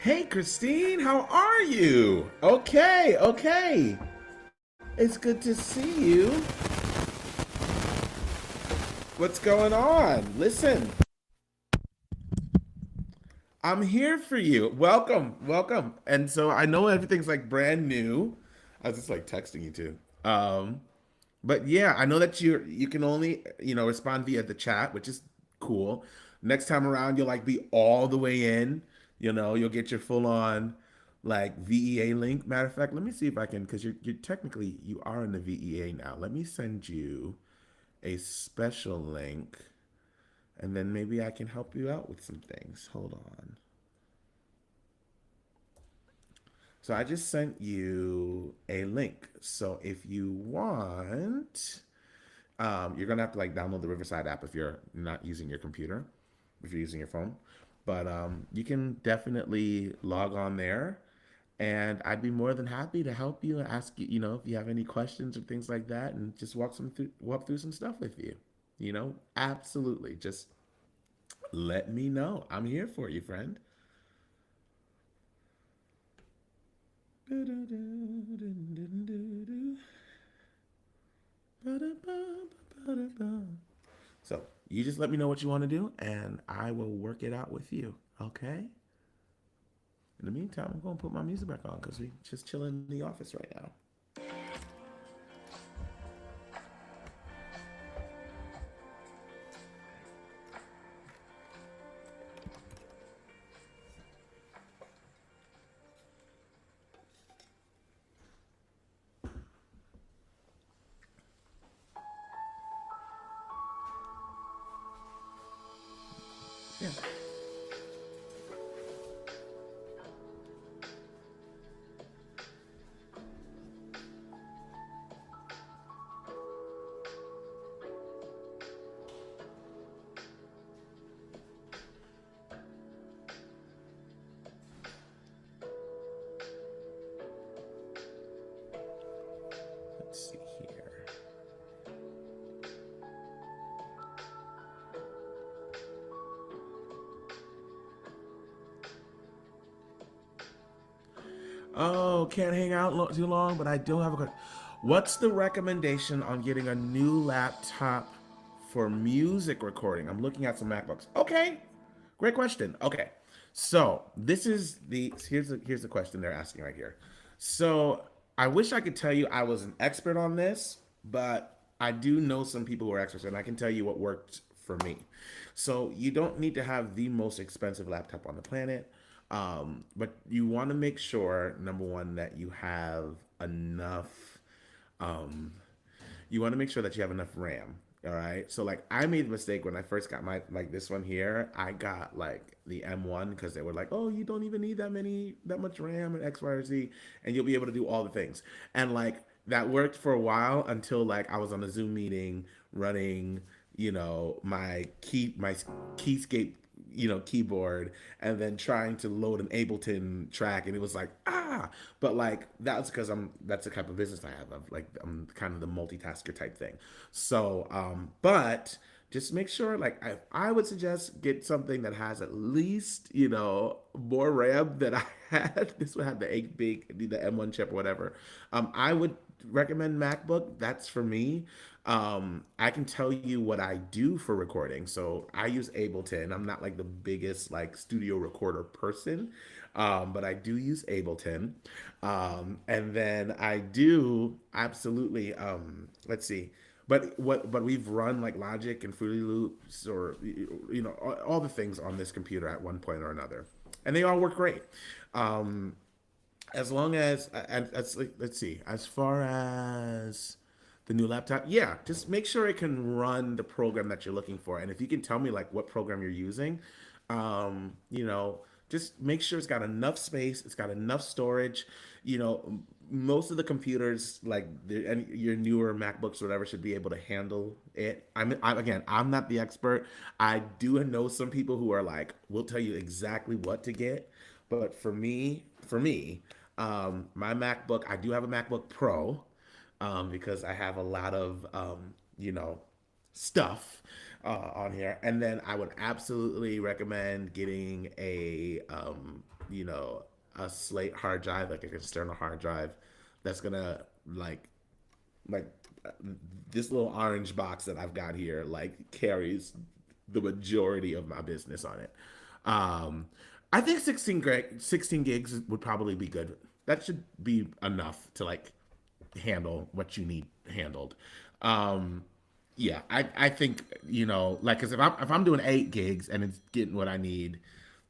Hey, Christine, how are you? Okay, okay. It's good to see you. What's going on? Listen, I'm here for you. Welcome, welcome. And so I know everything's like brand new. I was just like texting you too. But yeah, I know that you can only respond via the chat, which is cool. Next time around, you'll like be all the way in. You'll get your full on like VEA link. Matter of fact, let me see if I can, because you're technically you are in the VEA now. Let me send you a special link, and then maybe I can help you out with some things. Hold on. So I just sent you a link. So if you want, you're gonna have to like download the Riverside app if you're not using your computer, if you're using your phone. But you can definitely log on there, and I'd be more than happy to help you and ask you, if you have any questions or things like that, and just walk through some stuff with you. Absolutely. Just let me know. I'm here for you, friend. So you just let me know what you want to do, and I will work it out with you. Okay. In the meantime, I'm gonna put my music back on because we just chilling in the office right now. Yeah. Let's see here. Oh, can't hang out too long, but I do have a good. What's the recommendation on getting a new laptop for music recording? I'm looking at some MacBooks. Okay, great question. Okay, so this is the here's the question they're asking right here. So I wish I could tell you I was an expert on this, but I do know some people who are experts, and I can tell you what worked for me. So you don't need to have the most expensive laptop on the planet. But you want to make sure, number one, that you have enough. Um, you want to make sure that you have enough RAM. All right. So like I made the mistake when I first got my like this one here. I got like the M1 because they were like, oh, you don't even need that much RAM and X, Y, or Z, and you'll be able to do all the things. And like that worked for a while until like I was on a Zoom meeting running, my keyscape keyboard, and then trying to load an Ableton track, and it was like but like that's because that's the type of business I have. Like I'm kind of the multitasker type thing. So but just make sure, like I would suggest get something that has at least more RAM than I had. This would have the 8 big, the M1 chip or whatever. I would recommend MacBook. That's for me. I can tell you what I do for recording. So I use Ableton. I'm not like the biggest like studio recorder person, but I do use Ableton. And then I do absolutely, let's see. But we've run like Logic and Fruity Loops, or all the things on this computer at one point or another, and they all work great. Um, as long as let's see, as far as the new laptop, yeah, just make sure it can run the program that you're looking for. And if you can tell me like what program you're using, um, you know, just make sure it's got enough space, it's got enough storage. Most of the computers, like and your newer MacBooks or whatever, should be able to handle it. Again, I'm not the expert. I do know some people who are like, will tell you exactly what to get. But for me, my MacBook, I do have a MacBook Pro, because I have a lot of stuff on here. And then I would absolutely recommend getting you know, a Slate hard drive, like an external hard drive, that's gonna like uh, this little orange box that I've got here like carries the majority of my business on it. Um, I think 16 gigs would probably be good. That should be enough to like handle what you need handled. Um, yeah, I think you know like because if I'm doing 8 gigs and it's getting what I need,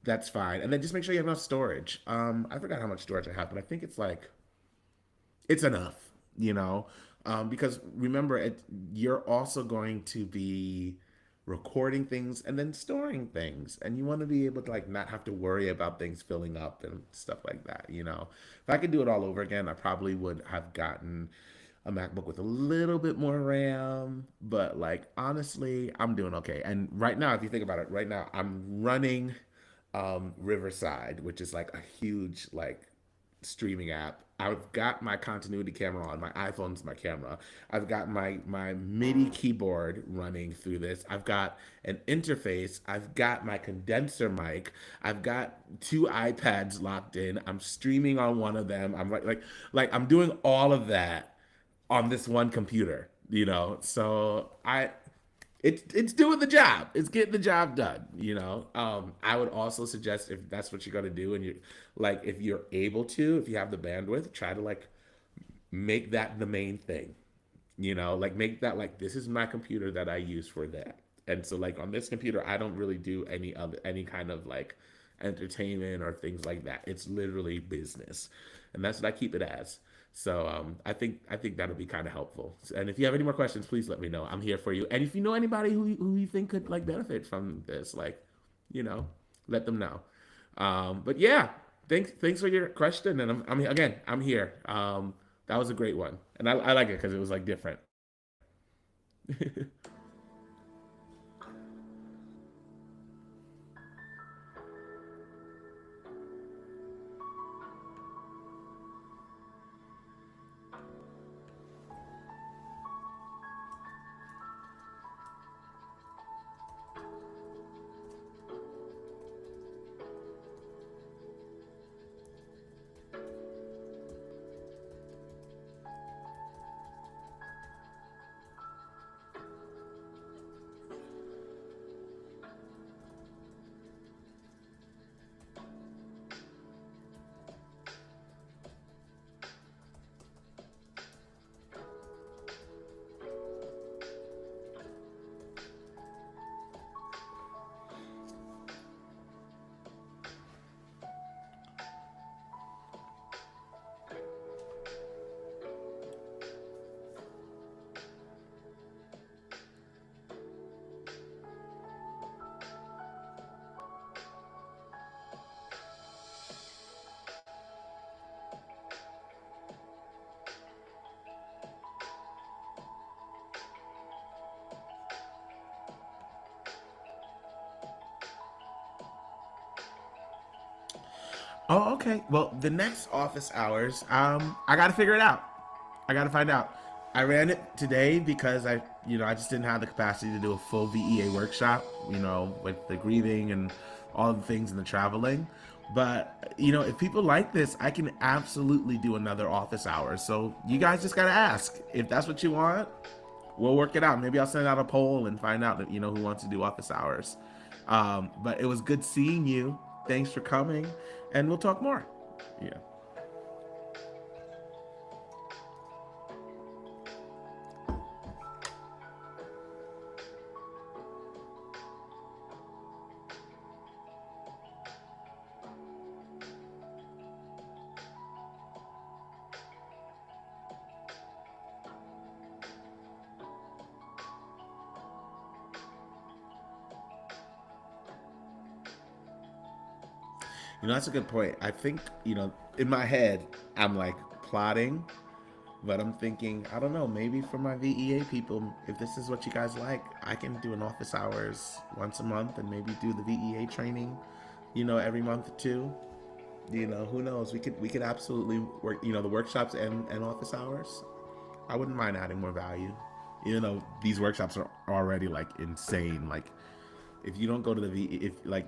that's fine. And then just make sure you have enough storage. I forgot how much storage I have, but I think it's enough, you know, because remember, you're also going to be recording things and then storing things, and you want to be able to like not have to worry about things filling up and stuff like that. You know, if I could do it all over again, I probably would have gotten a MacBook with a little bit more RAM, but like honestly, I'm doing okay. And right now, if you think about it, right now I'm running Riverside, which is like a huge like streaming app. I've got my continuity camera on. My iPhone's my camera. I've got my MIDI keyboard running through this. I've got an interface. I've got my condenser mic. I've got 2 iPads locked in. I'm streaming on one of them. I'm like I'm doing all of that on this one computer, you know. So it's doing the job. It's getting the job done, you know. I would also suggest if that's what you're gonna do, and you like if you're able to, if you have the bandwidth, try to like make that the main thing. You know, like make that like this is my computer that I use for that. And so like on this computer, I don't really do any kind of like entertainment or things like that. It's literally business, and that's what I keep it as. So I think that'll be kind of helpful. And if you have any more questions, please let me know. I'm here for you. And if you know anybody who you think could like benefit from this, like, you know, let them know. But yeah, thanks for your question. And I'm here. That was a great one, and I like it because it was like different. Oh, okay. Well, the next office hours, I got to figure it out. I got to find out. I ran it today because I just didn't have the capacity to do a full VEA workshop, you know, with the grieving and all the things and the traveling. But, you know, if people like this, I can absolutely do another office hours. So you guys just got to ask if that's what you want. We'll work it out. Maybe I'll send out a poll and find out that, you know, who wants to do office hours. But it was good seeing you. Thanks for coming, and we'll talk more. Yeah. You know, that's a good point. I think, you know, in my head, I'm like plotting, but I'm thinking, I don't know, maybe for my VEA people, if this is what you guys like, I can do an office hours once a month and maybe do the VEA training, you know, every month too. You know, who knows? We could absolutely work, you know, the workshops and office hours. I wouldn't mind adding more value. You know, these workshops are already like insane. Like if you don't go to the V, if like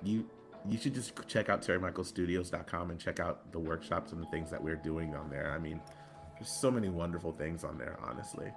you should just check out terrymichaelstudios.com and check out the workshops and the things that we're doing on there. I mean, there's so many wonderful things on there, honestly.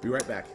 Be right back.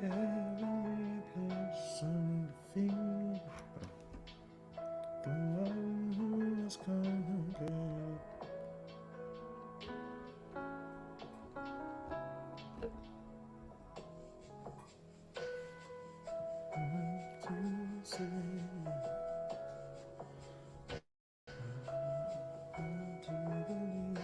Every person feel the one who has conquered. To say, to believe.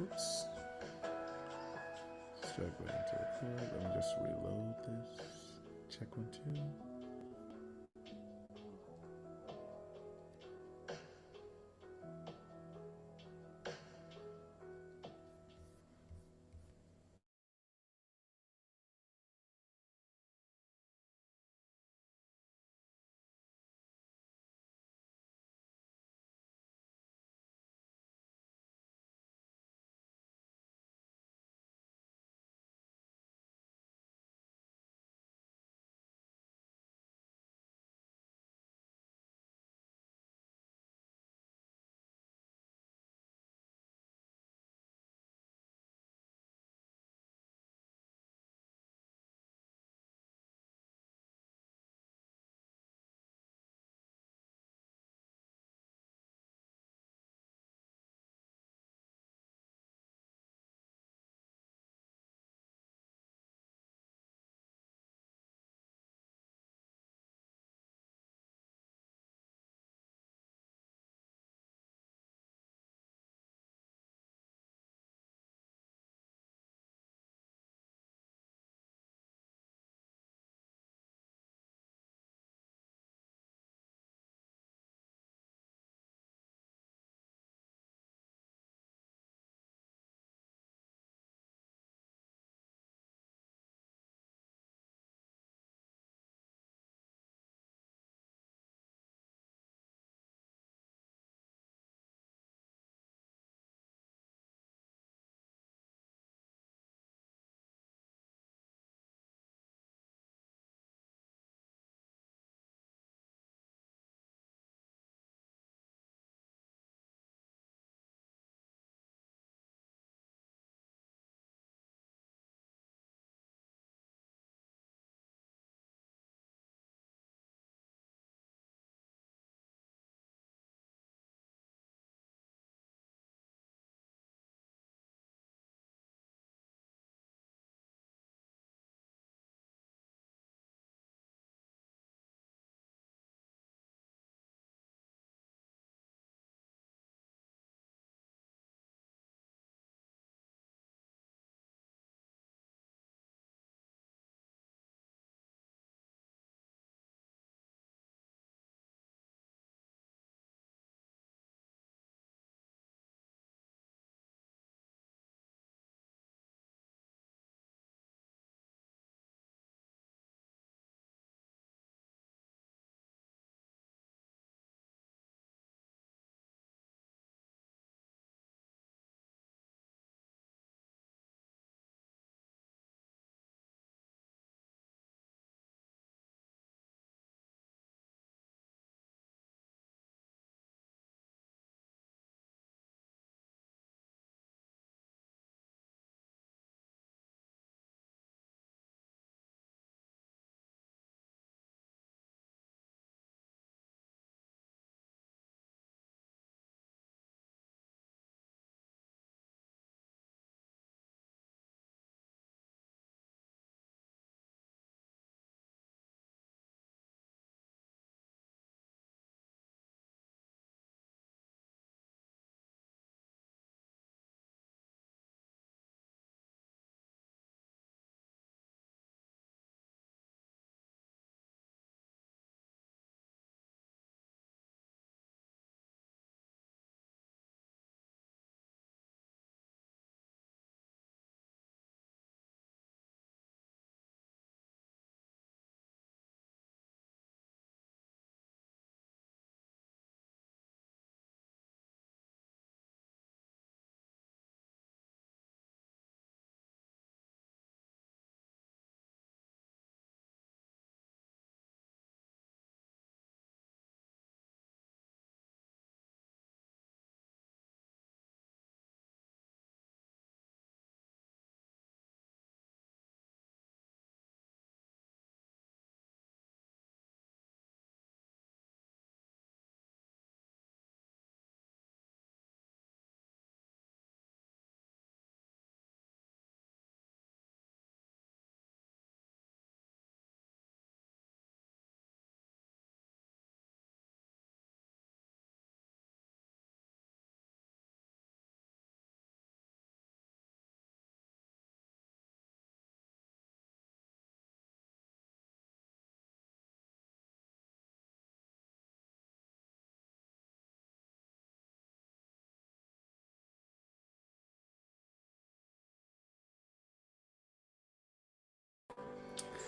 Oops. Struggling to record. Let me just reload this. Check 1, 2.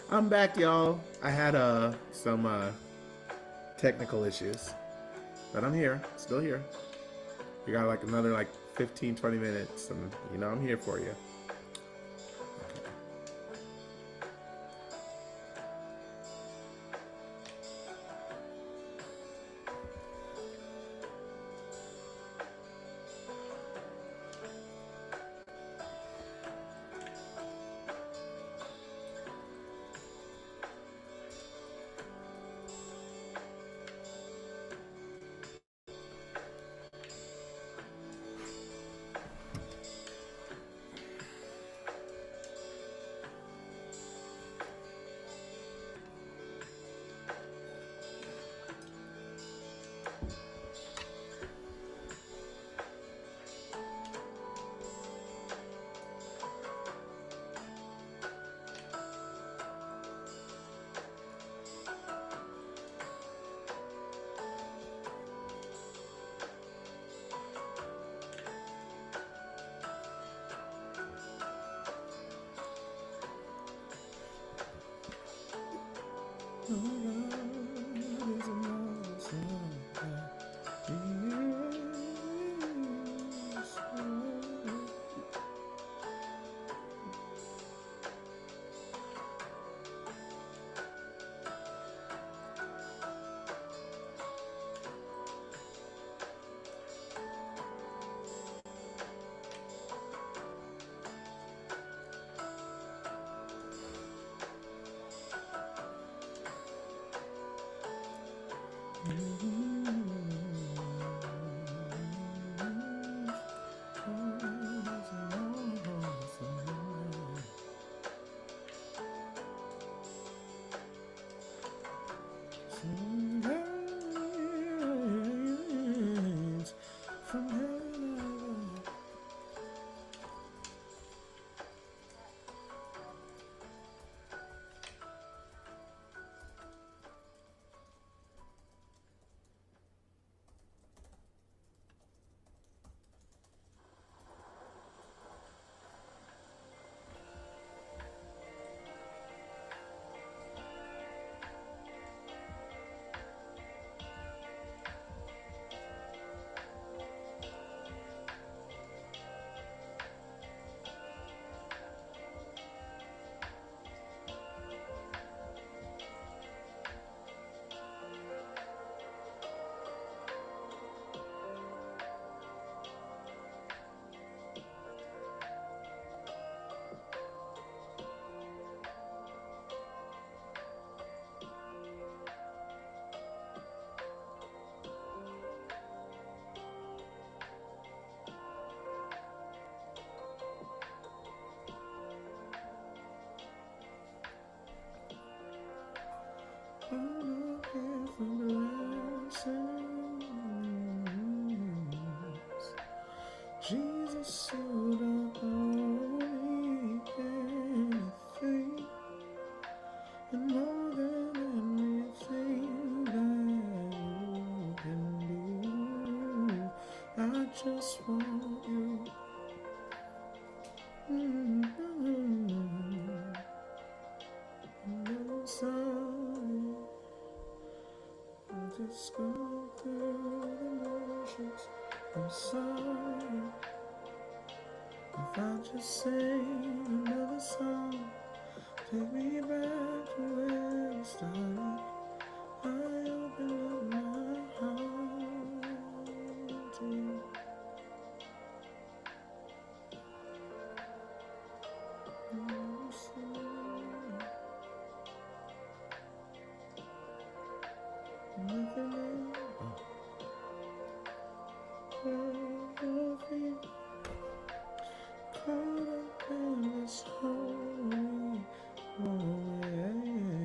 I'm back, y'all. I had some technical issues, but I'm here, still here. You got like another like 15, 20 minutes, and you know I'm here for you. Jesus showed up only anything and more than anything that you can do. I just want you. I'm sorry. I just go through the motions. I'm sorry if I just sing another song. Take me back to where we started. I open up my heart to you. I'm sorry. Nothing else. Everything caught up in this holy moment.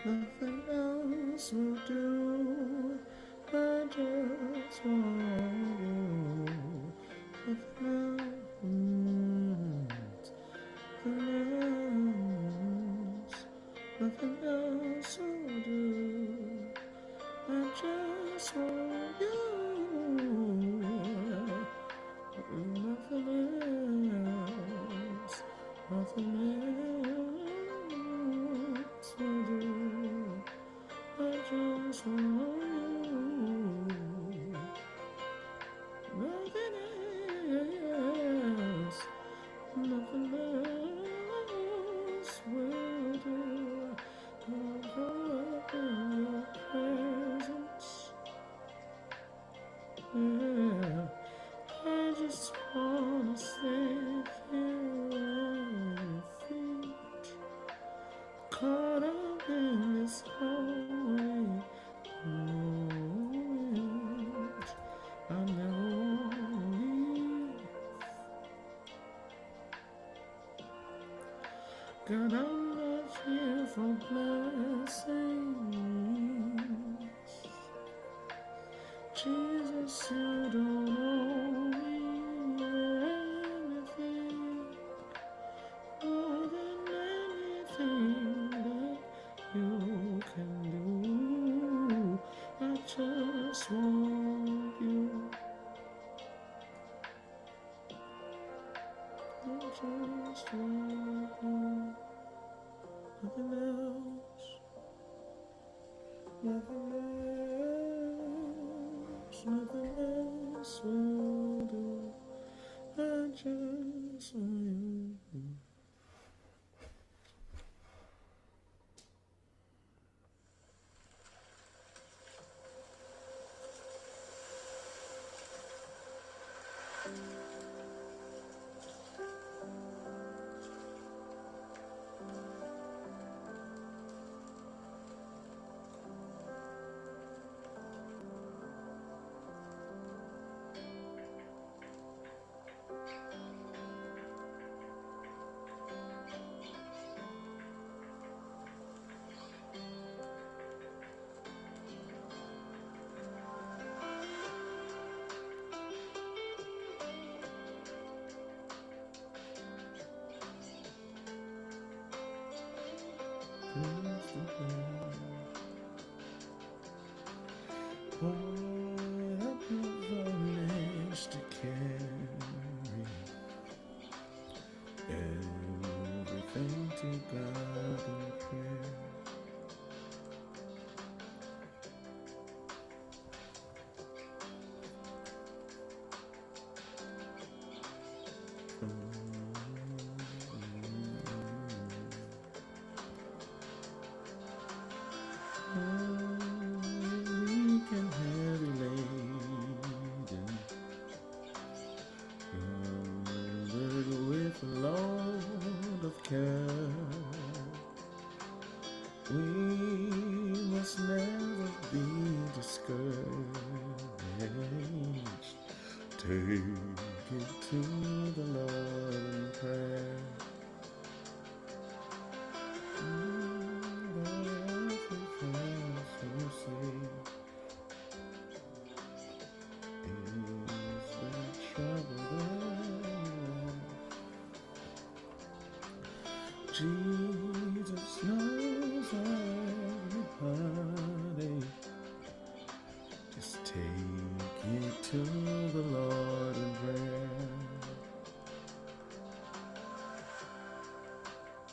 Nothing else will do. I just want you. Nothing else. Nothing else will do. I just want you. Nothing else. Nothing else will do. I just want you. Nothing else. Nothing else will do. I'm up in your presence. Yeah, I just wanna sit here at your feet, caught up in this holy moment. I never wanna leave. God, I'm not here for blessings. Jesus, you don't owe me anything more than anything that you can do. I just want you. I just want you. Nothing else. Nothing else. Nothing else will do. I just want you. What a privilege to carry everything to God in prayer. Weak and heavy laden, burdened with a load of care. We must never be discouraged. Take it to the Lord in prayer. Jesus knows every heartache. Just take it to the Lord in prayer.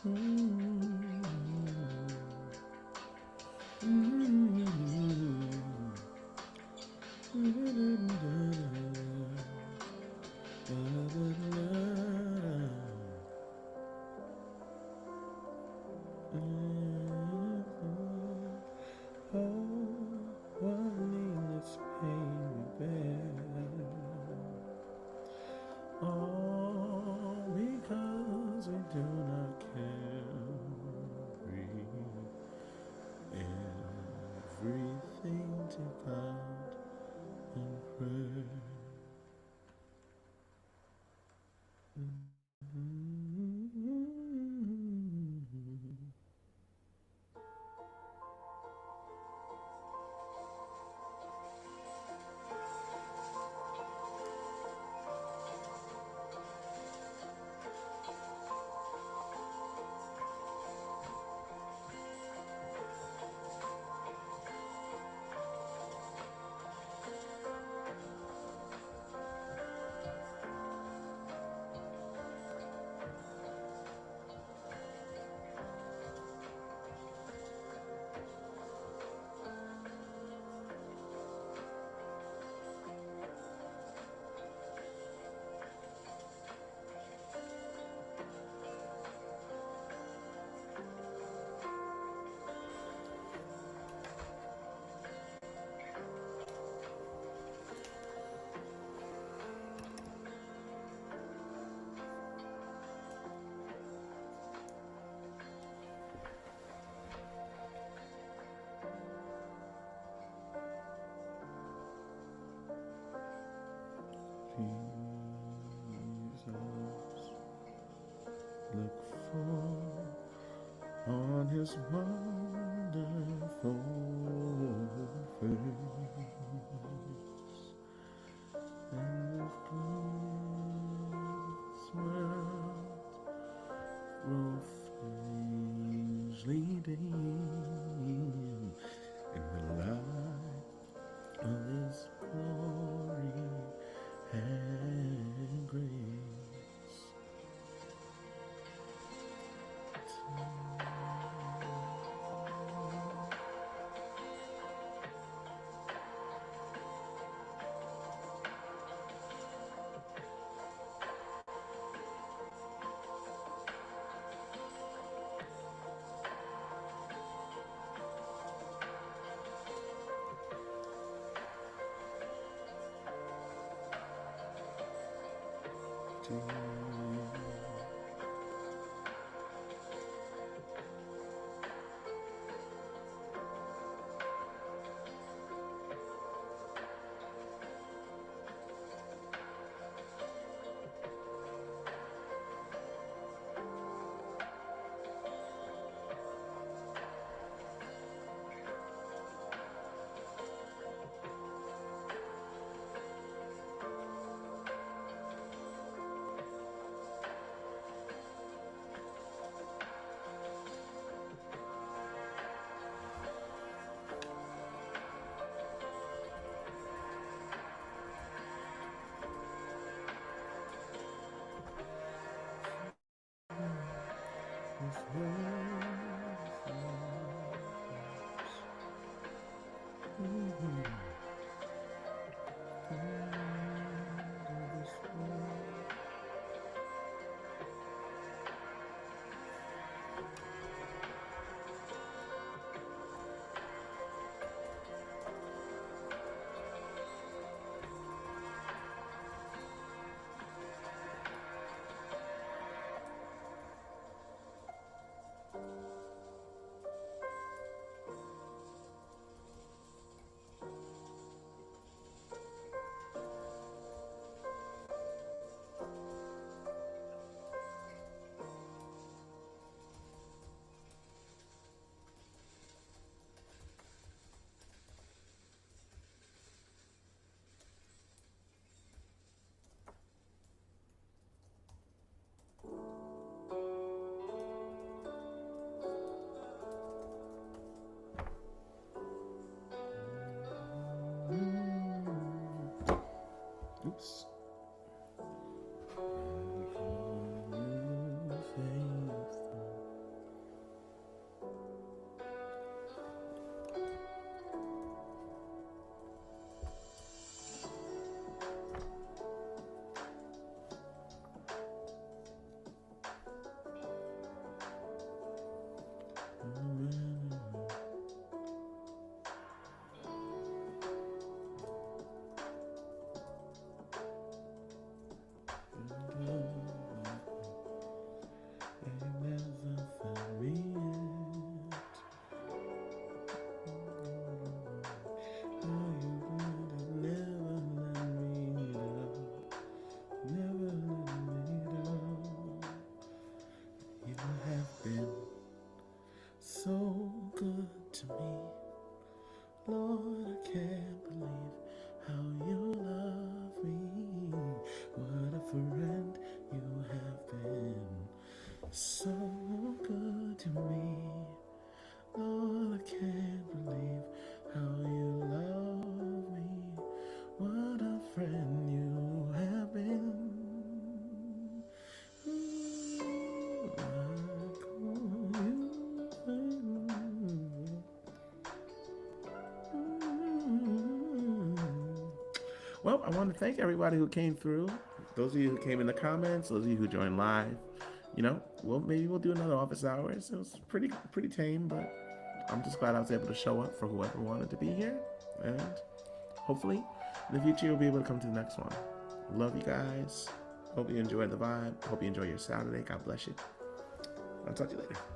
Oh, what needless pain we bear. Jesus, look for on his wonderful face, and the glorious world will strangely dim in the light of his glory and grace. Oops. So good to me, Lord, I can't believe how you love me. What a friend you have been, so good to me, Lord, I can't believe how you love me. What a friend you have been. Well, I want to thank everybody who came through. Those of you who came in the comments, those of you who joined live. You know, well, maybe we'll do another office hours. It was pretty tame, but I'm just glad I was able to show up for whoever wanted to be here. And hopefully, in the future, you'll be able to come to the next one. Love you guys. Hope you enjoy the vibe. Hope you enjoy your Saturday. God bless you. I'll talk to you later.